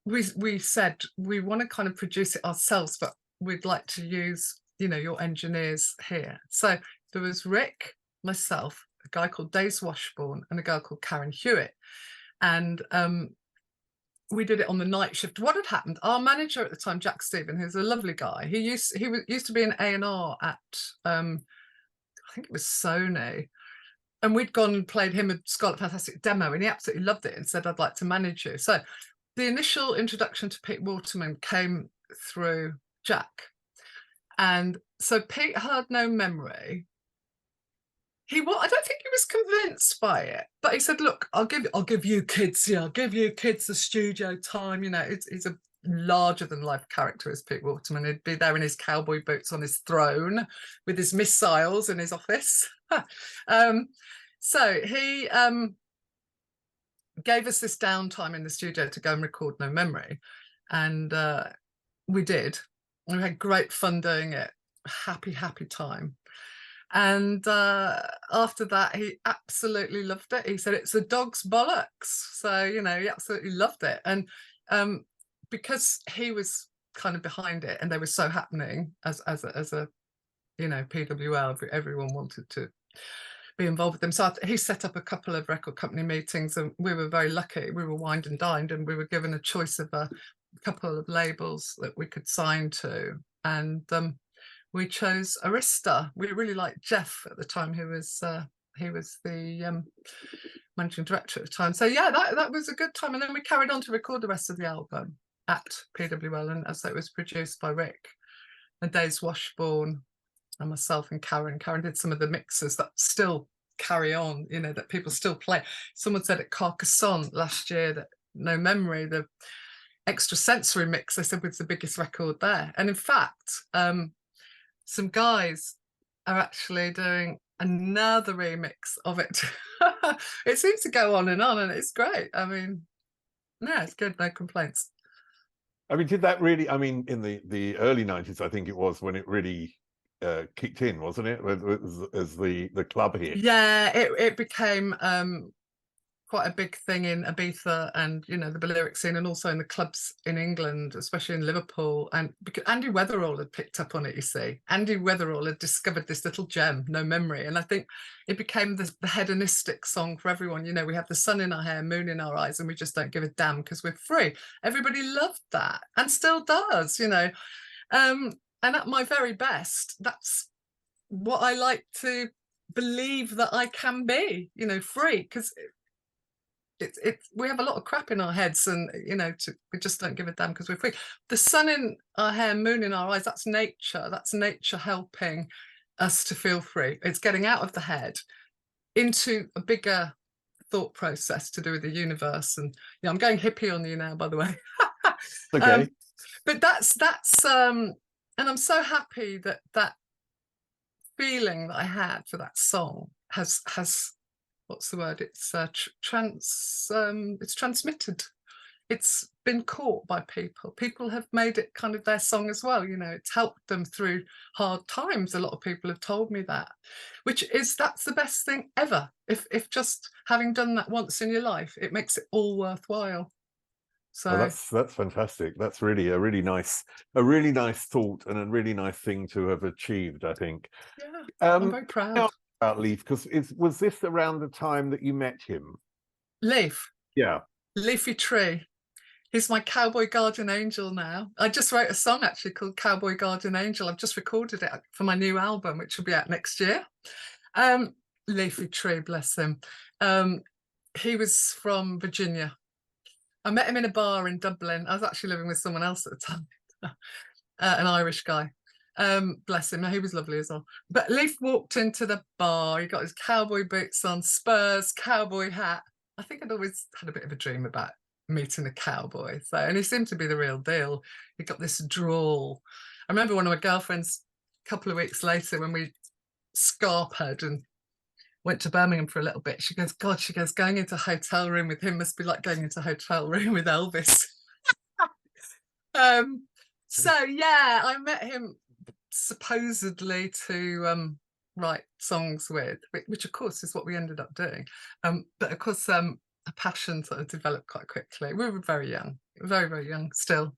we said we want to kind of produce it ourselves, but we'd like to use, you know, your engineers here. So there was Rick, myself, a guy called Daze Washburn, and a girl called Karen Hewitt. And we did it on the night shift. What had happened? Our manager at the time, Jack Stephen, who's a lovely guy, he used to be an A&R at I think it was Sony, and we'd gone and played him a Scarlet Fantastic demo, and he absolutely loved it and said, I'd like to manage you. So the initial introduction to Pete Waterman came through Jack. And so Pete heard No Memory. I don't think he was convinced by it, but he said, look, I'll give you kids the studio time. You know, it's a larger than life character as Pete Waterman. He'd be there in his cowboy boots on his throne with his missiles in his office. So he gave us this downtime in the studio to go and record No Memory, and we did. We had great fun doing it. Happy time. And after that, he absolutely loved it. He said it's a dog's bollocks. So, you know, he absolutely loved it. And because he was kind of behind it, and they were so happening as a you know, PWL, everyone wanted to be involved with them. So he set up a couple of record company meetings, and we were very lucky. We were wined and dined, and we were given a choice of a couple of labels that we could sign to. And we chose Arista. We really liked Jeff at the time, who was the managing director at the time. So yeah, that was a good time. And then we carried on to record the rest of the album at PWL, and as it was produced by Rick and Days Washbourne and myself and Karen. Karen did some of the mixes that still carry on, you know, that people still play. Someone said at Carcassonne last year that No Memory, the extra sensory mix, they said was the biggest record there. And in fact, some guys are actually doing another remix of it. It seems to go on, and it's great. I mean, yeah, it's good, no complaints. I mean, did that really, I mean, in the early 90s, I think it was when it really kicked in, wasn't it? As the club hit. Yeah, it became quite a big thing in Ibiza and, you know, the lyric scene, and also in the clubs in England, especially in Liverpool. And because Andy Weatherall had picked up on it, you see. Andy Weatherall had discovered this little gem, No Memory. And I think it became the hedonistic song for everyone. You know, we have the sun in our hair, moon in our eyes, and we just don't give a damn because we're free. Everybody loved that and still does, you know. And at my very best, that's what I like to believe that I can be, you know, free, because we have a lot of crap in our heads, and you know, we just don't give a damn because we're free. The sun in our hair, moon in our eyes, that's nature helping us to feel free. It's getting out of the head into a bigger thought process to do with the universe. And yeah, I'm going hippie on you now, by the way. Okay. But that's and I'm so happy that that feeling that I had for that song has what's the word? It's transmitted. It's been caught by people. People have made it kind of their song as well. You know, it's helped them through hard times. A lot of people have told me that, that's the best thing ever. If just having done that once in your life, it makes it all worthwhile. So that's fantastic. That's really a really nice thought and a really nice thing to have achieved, I think. Yeah, I'm very proud. About Leaf, because was this around the time that you met him? Leaf. Yeah. Leafy Tree. He's my cowboy guardian angel now. I just wrote a song actually called Cowboy Guardian Angel. I've just recorded it for my new album, which will be out next year. Leafy Tree, bless him. He was from Virginia. I met him in a bar in Dublin. I was actually living with someone else at the time, an Irish guy. Bless him, he was lovely as well. But Leaf walked into the bar, he got his cowboy boots on, spurs, cowboy hat. I think I'd always had a bit of a dream about meeting a cowboy. So, and he seemed to be the real deal. He got this drawl. I remember one of my girlfriends a couple of weeks later when we scarpered and went to Birmingham for a little bit. She goes, God, she goes, going into a hotel room with him must be like going into a hotel room with Elvis. So yeah, I met him supposedly to write songs with, which of course is what we ended up doing. But of course, a passion sort of developed quite quickly. We were very young, very, very young still.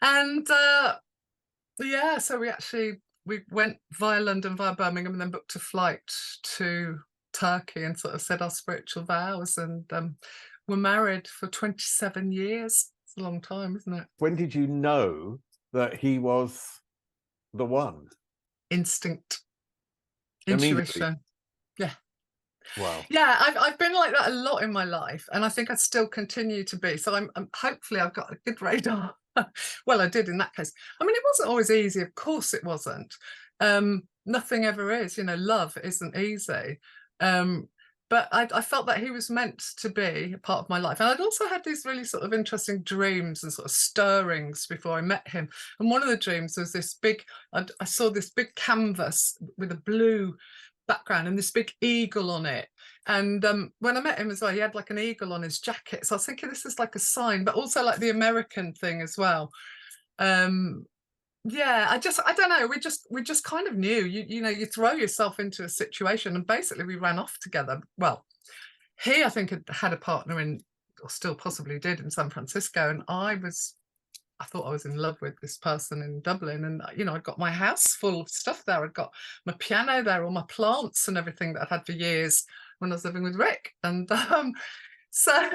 And yeah, so we went via London, via Birmingham, and then booked a flight to Turkey and sort of said our spiritual vows, and were married for 27 years. It's a long time, isn't it? When did you know that he was the one? Instinct. Intuition. Yeah. Wow. Yeah, I've been like that a lot in my life, and I think I still continue to be. So I'm hopefully I've got a good radar. Well, I did in that case. I mean, it wasn't always easy. Of course it wasn't. Nothing ever is, you know, love isn't easy. But I felt that he was meant to be a part of my life. And I'd also had these really sort of interesting dreams and sort of stirrings before I met him. And one of the dreams was this big, I saw this big canvas with a blue background and this big eagle on it. And when I met him as well, he had like an eagle on his jacket. So I was thinking this is like a sign, but also like the American thing as well. Yeah, I don't know. We just kind of knew, you know, you throw yourself into a situation, and basically we ran off together. Well, he, I think, had a partner in, or still possibly did, in San Francisco. And I thought I was in love with this person in Dublin. And, you know, I'd got my house full of stuff there. I'd got my piano there, all my plants and everything that I'd had for years when I was living with Rick. And so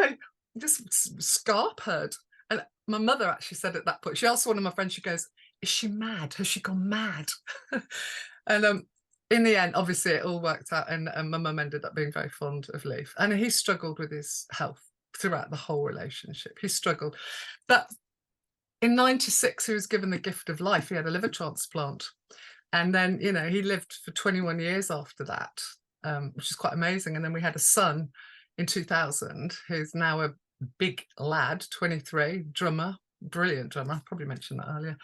just scarpered. And my mother actually said at that point, she asked one of my friends, she goes, is she mad? Has she gone mad? And in the end, obviously, it all worked out, and my mum ended up being very fond of Leif. And he struggled with his health throughout the whole relationship. He struggled. But in 96, he was given the gift of life. He had a liver transplant. And then, you know, he lived for 21 years after that, which is quite amazing. And then we had a son in 2000, who's now a big lad, 23, drummer, brilliant drummer. I probably mentioned that earlier.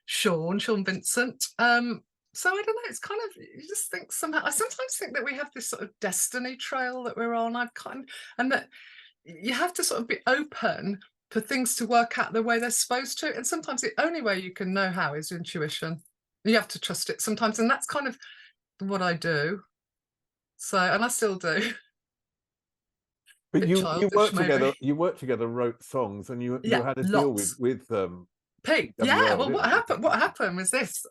Sean Vincent. So I don't know, it's kind of, you just think somehow, I sometimes think that we have this sort of destiny trail that we're on. And that you have to sort of be open for things to work out the way they're supposed to. And sometimes the only way you can know how is intuition. You have to trust it sometimes. And that's kind of what I do. So, and I still do. But you worked together. You worked together, wrote songs, and you had a deal with Pete. Yeah. Well, what happened? What happened was this.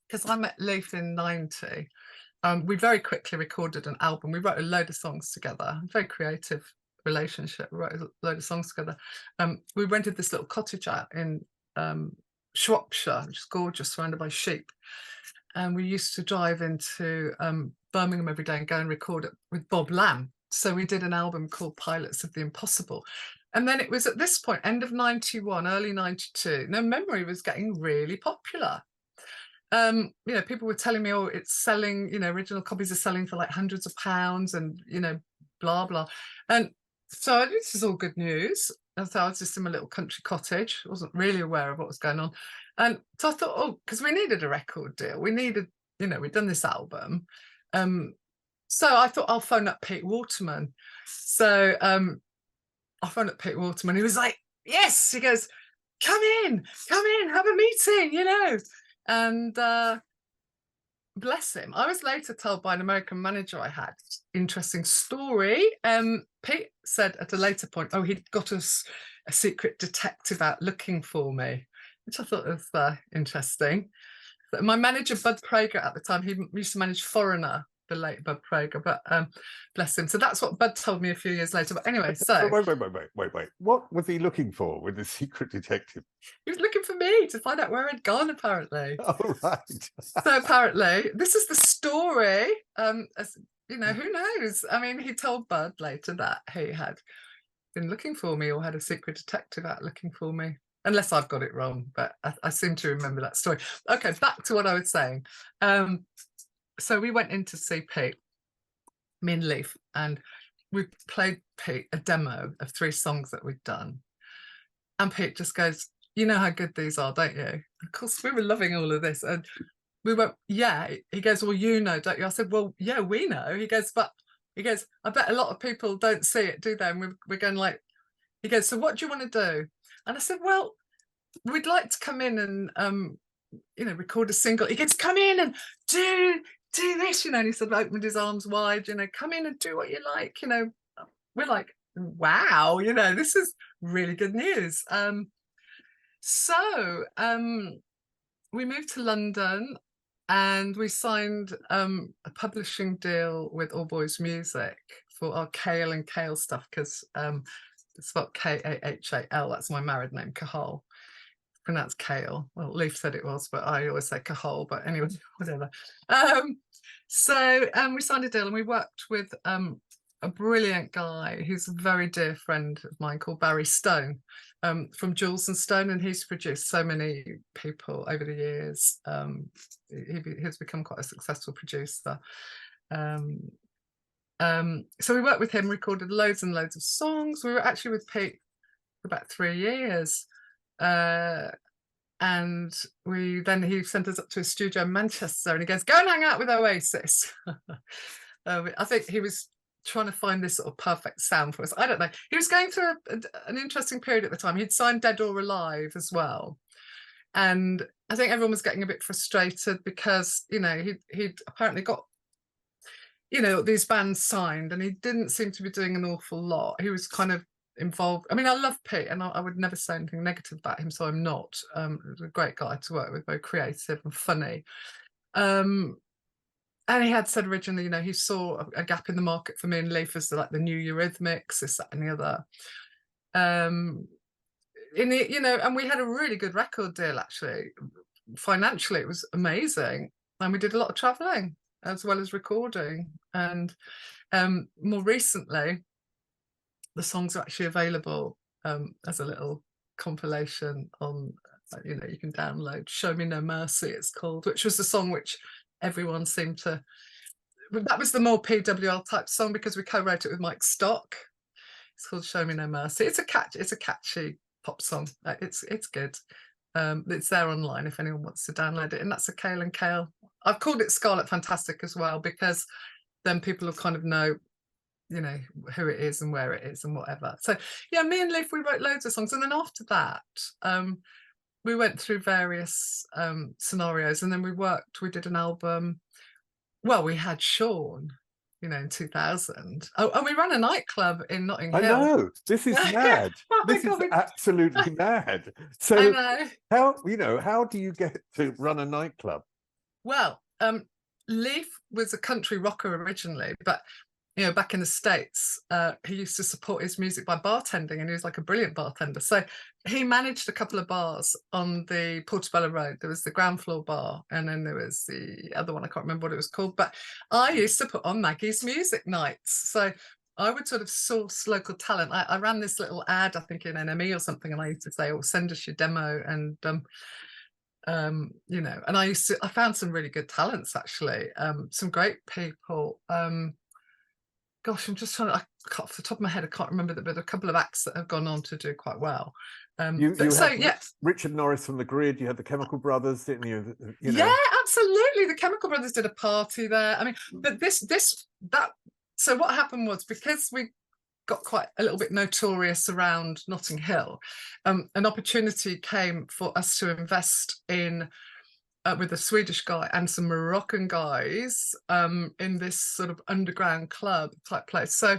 Because I met Leif in 90. We very quickly recorded an album. We wrote a load of songs together. Very creative relationship. We wrote a load of songs together. We rented this little cottage out in Shropshire, which is gorgeous, surrounded by sheep. And we used to drive into Birmingham every day and go and record it with Bob Lamb. So we did an album called Pilots of the Impossible. And then it was at this point, end of 91, early 92, No Memory was getting really popular. You know, people were telling me, oh, it's selling, you know, original copies are selling for like hundreds of pounds and, you know, blah, blah. And so this is all good news. And so I was just in my little country cottage. I wasn't really aware of what was going on. And so I thought, oh, because we needed a record deal. We needed, you know, we'd done this album. So I thought I'll phone up Pete Waterman. So I phoned up Pete Waterman. He was like, yes. He goes, come in, have a meeting, you know. And bless him. I was later told by an American manager I had, interesting story. Pete said at a later point, oh, he'd got us a secret detective out looking for me, which I thought was interesting. But my manager, Bud Prager, at the time, he used to manage Foreigner, the late Bud Prager, but bless him. So that's what Bud told me a few years later. But anyway, so wait. What was he looking for with the secret detective? He was looking for me to find out where I'd gone, apparently. Oh, right. So apparently, this is the story. As you know, who knows? I mean, he told Bud later that he had been looking for me or had a secret detective out looking for me. Unless I've got it wrong, but I seem to remember that story. Okay, back to what I was saying. So we went in to see Pete, me and Leif, and we played Pete a demo of 3 songs that we'd done. And Pete just goes, you know how good these are, don't you? Of course, we were loving all of this. And we went, yeah. He goes, well, you know, don't you? I said, well, yeah, we know. He goes, I bet a lot of people don't see it, do they? And we're going like, he goes, so what do you want to do? And I said, well, we'd like to come in and, you know, record a single. He goes, come in and do this, you know. And he sort of opened his arms wide, you know, come in and do what you like, you know. We're like, wow, you know, this is really good news. So we moved to London and we signed a publishing deal with All Boys Music for our Kale and Kale stuff, because it's spelled K-A-H-A-L. That's my married name, Cahal. Pronounced Kale. Well, Leif said it was, but I always say Cahal, but anyway, whatever. So we signed a deal and we worked with a brilliant guy who's a very dear friend of mine called Barry Stone from Jules and Stone, and he's produced so many people over the years. He's become quite a successful producer. So we worked with him, recorded loads and loads of songs. We were actually with Pete for about 3 years. And he sent us up to a studio in Manchester and he goes, go and hang out with Oasis. I think he was trying to find this sort of perfect sound for us. I don't know. He was going through an interesting period at the time. He'd signed Dead or Alive as well. And I think everyone was getting a bit frustrated because, you know, he'd apparently got, you know, these bands signed and he didn't seem to be doing an awful lot. He was kind of involved. I mean, I love Pete and I would never say anything negative about him, so I'm not. He was a great guy to work with, very creative and funny. And he had said originally, you know, he saw a gap in the market for me and Leif as like the new Eurythmics, this, that, and the other. You know, and we had a really good record deal, actually. Financially, it was amazing. and we did a lot of traveling as well as recording. And more recently, the songs are actually available as a little compilation on, you know, you can download. Show Me No Mercy, it's called, which was the song which everyone seemed to, that was the more PWL type song because we co-wrote it with Mike Stock. It's called Show Me No Mercy. It's a catchy pop song. It's good. It's there online if anyone wants to download it. And that's a Kale and Kale. I've called it Scarlet Fantastic as well, because then people will kind of know, you know, who it is and where it is and whatever. So yeah, me and Liv, we wrote loads of songs. And then after that, we went through various scenarios, and then we did an album. Well, we had Sean, you know, in 2000. Oh, and we ran a nightclub in Notting Hill. I know, this is mad. This is absolutely mad. So I know. how do you get to run a nightclub? Well, Leaf was a country rocker originally, but you know, back in the States, he used to support his music by bartending, and he was like a brilliant bartender. So he managed a couple of bars on the Portobello Road. There was the ground floor bar, and then there was the other one. I can't remember what it was called, but I used to put on Maggie's music nights. So I would sort of source local talent. I ran this little ad, I think in NME or something, and I used to say, "Oh, send us your demo," and you know, and I found some really good talents actually, some great people. Gosh, I'm just trying to, off the top of my head, I can't remember, but a couple of acts that have gone on to do quite well. Richard Norris from The Grid, you had the Chemical Brothers, didn't you? Yeah, absolutely. The Chemical Brothers did a party there. I mean, but so what happened was, because we got quite a little bit notorious around Notting Hill, an opportunity came for us to invest in with a Swedish guy and some Moroccan guys in this sort of underground club type place. So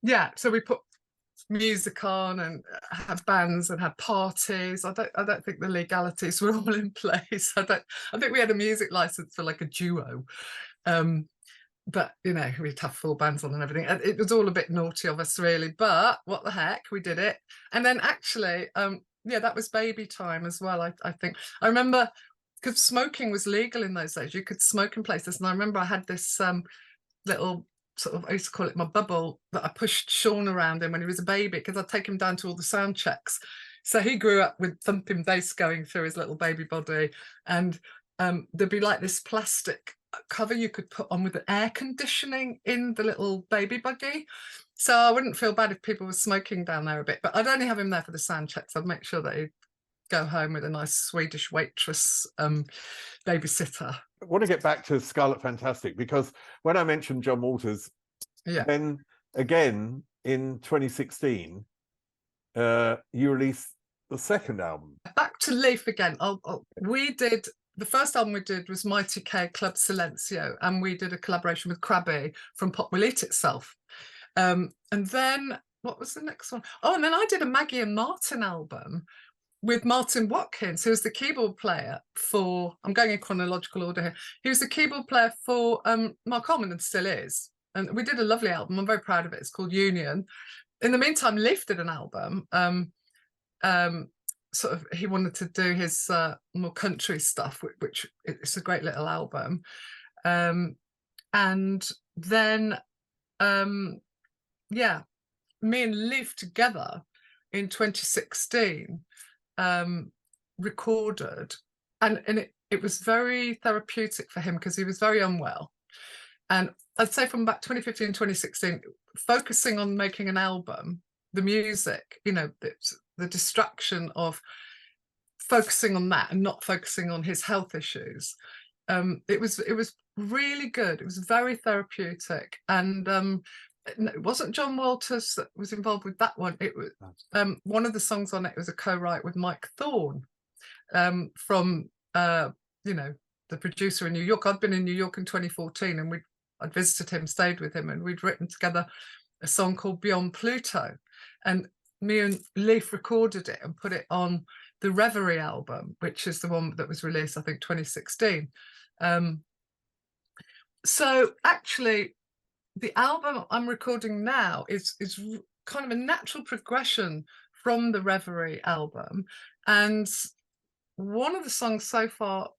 yeah, so we put music on and had bands and had parties. I don't think the legalities were all in place. I think we had a music license for like a duo. But you know, we'd have full bands on and everything. It was all a bit naughty of us, really, but what the heck, we did it. And then actually, yeah, that was baby time as well. I think I remember, because smoking was legal in those days. You could smoke in places, and I remember I had this little sort of, I used to call it my bubble, that I pushed Sean around in when he was a baby, because I'd take him down to all the sound checks. So he grew up with thumping bass going through his little baby body, and there'd be like this plastic cover you could put on with the air conditioning in the little baby buggy. So I wouldn't feel bad if people were smoking down there a bit, but I'd only have him there for the sound checks. I'd make sure that he'd go home with a nice Swedish waitress babysitter. I want to get back to Scarlet Fantastic, because when I mentioned John Waters, then again in 2016, you released the second album. Back to Leaf again. We did, the first album we did was Mighty K Club Silencio, and we did a collaboration with Krabby from Pop Will Eat Itself. And then what was the next one? Oh, and then I did a Maggie and Martin album with Martin Watkins, who was the keyboard player for, I'm going in chronological order here, he was the keyboard player for Mark Almond, and still is. And we did a lovely album. I'm very proud of it. It's called Union. In the meantime, Leaf did an album. Sort of, he wanted to do his more country stuff, which it's a great little album. And then, yeah, me and Leaf together in 2016 recorded, and it was very therapeutic for him, because he was very unwell. And I'd say from about 2015 2016, focusing on making an album, the music, you know, the distraction of focusing on that and not focusing on his health issues, it was really good. It was very therapeutic. And it wasn't John Walters that was involved with that one. It was one of the songs on it was a co-write with Mike Thorne, from you know, the producer in New York. I'd been in New York in 2014, and I'd visited him, stayed with him, and we'd written together a song called Beyond Pluto. And me and Leaf recorded it and put it on the Reverie album, which is the one that was released, I think, 2016. So actually, the album I'm recording now is kind of a natural progression from the Reverie album. And one of the songs so far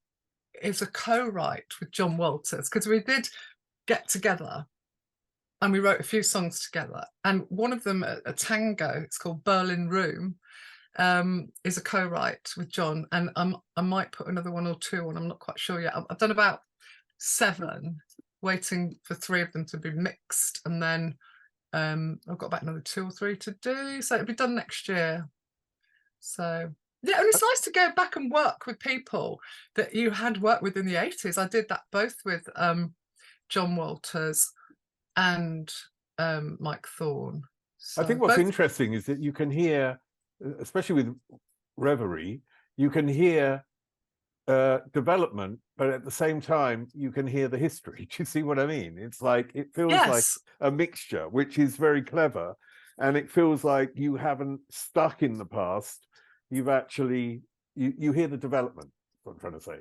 is a co-write with John Walters, because we did get together and we wrote a few songs together. And one of them, a tango, it's called Berlin Room, is a co-write with John. And I might put another one or two on, I'm not quite sure yet. I've done about 7, waiting for 3 of them to be mixed. And then I've got about another 2 or 3 to do. So it'll be done next year. So yeah, and it's nice to go back and work with people that you had worked with in the 80s. I did that both with John Walters and Mike Thorne. So I think what's interesting is that you can hear, especially with Reverie, you can hear development, but at the same time you can hear the history. Do you see what I mean? It's like, it feels like a mixture, which is very clever, and it feels like you haven't stuck in the past. You've actually, you hear the development, what I'm trying to say.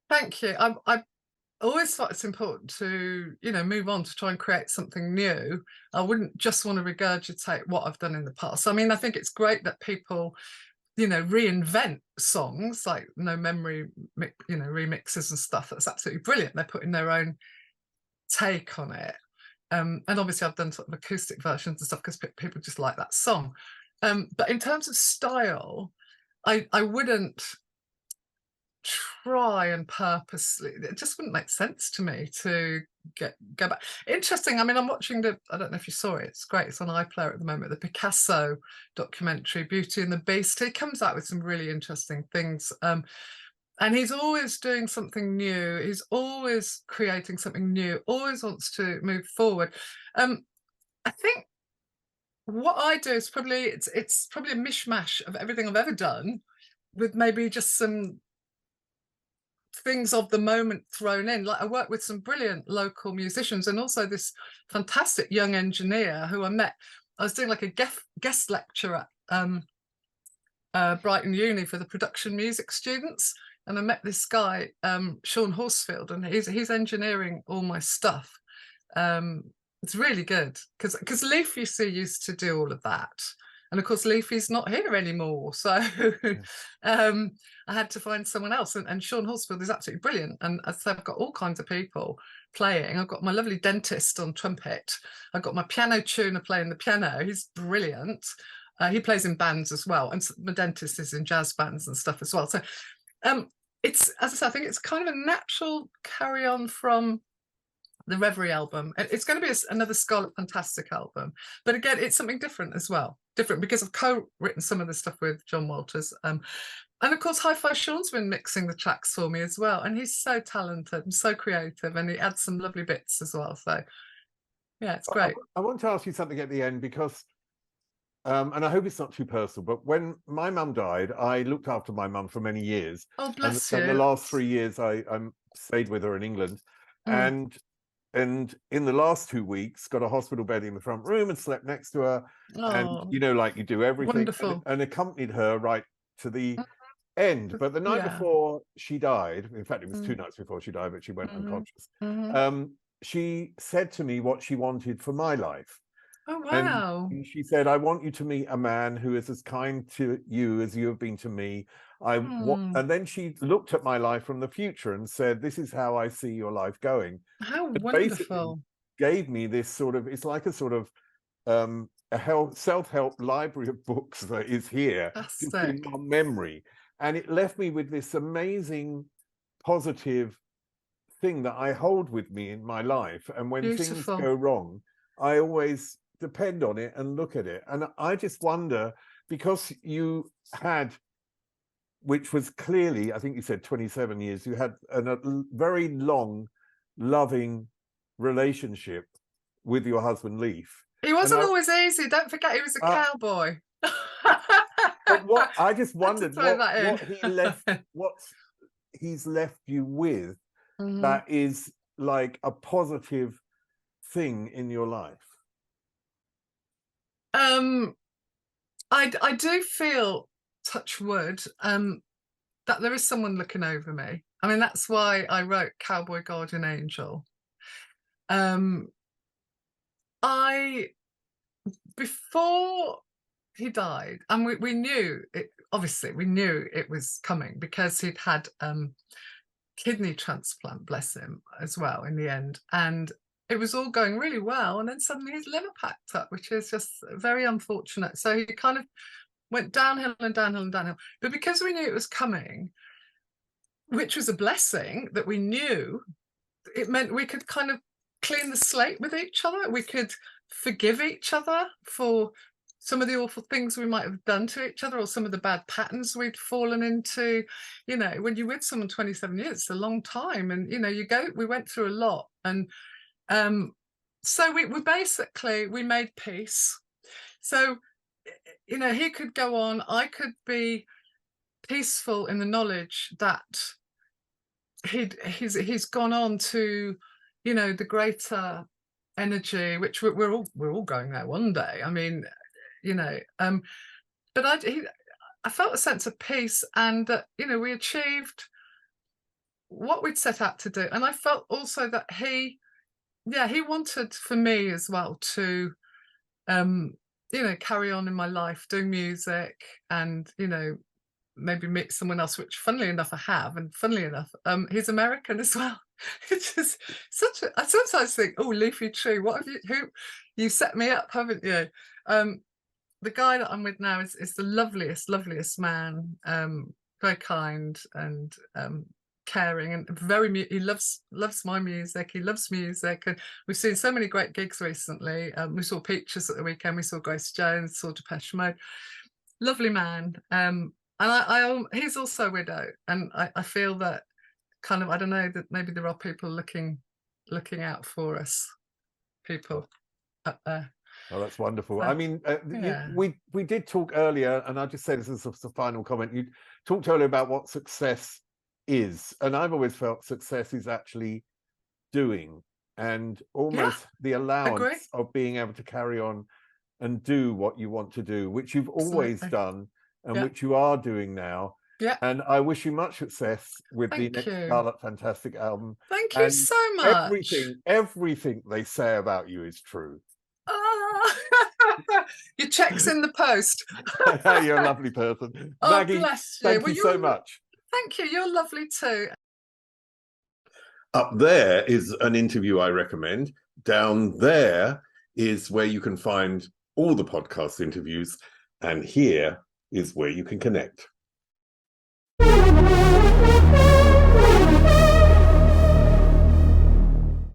Thank you. I always thought it's important to, you know, move on to try and create something new. I wouldn't just want to regurgitate what I've done in the past. I mean, I think it's great that people, you know, reinvent songs like No Memory, you know, remixes and stuff. That's absolutely brilliant. They're putting their own take on it. And obviously I've done sort of acoustic versions and stuff because people just like that song. But in terms of style, I wouldn't try and purposely, it just wouldn't make sense to me to go back. Interesting, I mean, I'm watching I don't know if you saw it, it's great, it's on iPlayer at the moment, the Picasso documentary, Beauty and the Beast. He comes out with some really interesting things, and he's always doing something new, he's always creating something new, always wants to move forward. I think what I do is probably, it's probably a mishmash of everything I've ever done, with maybe just some things of the moment thrown in. Like I work with some brilliant local musicians, and also this fantastic young engineer who I met. I was doing like a guest lecture at Brighton Uni for the production music students, and I met this guy, Sean Horsfield, and he's engineering all my stuff. It's really good because Leaf, you see, used to do all of that. And of course, Leafy's not here anymore. So I had to find someone else. And Sean Horsfield is absolutely brilliant. And as I said, I've got all kinds of people playing. I've got my lovely dentist on trumpet. I've got my piano tuner playing the piano. He's brilliant. He plays in bands as well. And my dentist is in jazz bands and stuff as well. So it's, as I said, I think it's kind of a natural carry on from the Reverie album. It's going to be another Scarlet Fantastic album, but again, it's something different as well. Different because I've co-written some of the stuff with John Walters, and of course Hi-Fi Sean's been mixing the tracks for me as well, and he's so talented and so creative, and he adds some lovely bits as well. So yeah, it's great. I want to ask you something at the end, because and I hope it's not too personal, but when my mum died, I looked after my mum for many years. Oh, bless you. And the last 3 years I stayed with her in England, and in the last 2 weeks got a hospital bed in the front room and slept next to her. And you know, like you do everything. Wonderful. And accompanied her right to the end. But the night before she died, in fact it was 2 nights before she died, but she went unconscious, she said to me what she wanted for my life. Oh wow. And she said, I want you to meet a man who is as kind to you as you have been to me. And then she looked at my life from the future and said, this is how I see your life going. How wonderful. Gave me this sort of, it's like a sort of a self-help library of books that is here in my memory. And it left me with this amazing positive thing that I hold with me in my life. And when things go wrong, I always depend on it and look at it. And I just wonder, because you had, which was clearly, I think you said 27 years, you had a very long, loving relationship with your husband, Leaf. He wasn't always easy. Don't forget, he was a cowboy. But what I just wondered, what he's left you with that is like a positive thing in your life. I do feel, touch wood, that there is someone looking over me. I mean, that's why I wrote Cowboy Guardian Angel. Before he died, and we knew it, obviously we knew it was coming because he'd had kidney transplant, bless him, as well in the end. And it was all going really well. And then suddenly his liver packed up, which is just very unfortunate. So he kind of went downhill and downhill and downhill. But because we knew it was coming, which was a blessing that we knew, it meant we could kind of clean the slate with each other. We could forgive each other for some of the awful things we might have done to each other, or some of the bad patterns we'd fallen into. You know, when you're with someone 27 years, it's a long time. And, you know, we went through a lot. And so we basically, we made peace. So, you know, he could go on, I could be peaceful in the knowledge that he's gone on to, you know, the greater energy, which we're all going there one day. I mean, you know, but I felt a sense of peace, and that, you know, we achieved what we'd set out to do. And I felt also that he wanted for me as well to, you know, carry on in my life doing music, and, you know, maybe meet someone else, which funnily enough I have. And funnily enough, he's American as well. It's just I sometimes think, oh, leafy tree, you set me up, haven't you? The guy that I'm with now is the loveliest man, very kind and caring, and he loves my music. He loves music, and we've seen so many great gigs recently. We saw Peaches at the weekend, we saw Grace Jones, saw Depeche Mode. Lovely man. And he's also a widow, and I feel that kind of, I don't know, that maybe there are people looking out for us, people up there. Oh, that's wonderful. So, I mean, we did talk earlier, and I'll just say this as a final comment. You talked earlier about what success is, and I've always felt success is actually doing, and almost the allowance of being able to carry on and do what you want to do, which you've always done, and which you are doing now. Yeah. And I wish you much success with the next Scarlet Fantastic album. Thank you so much. Everything they say about you is true. Your check's in the post. You're a lovely person. Oh, Maggie, bless you. Thank you so much. Thank you. You're lovely too. Up there is an interview I recommend. Down there is where you can find all the podcast interviews. And here is where you can connect.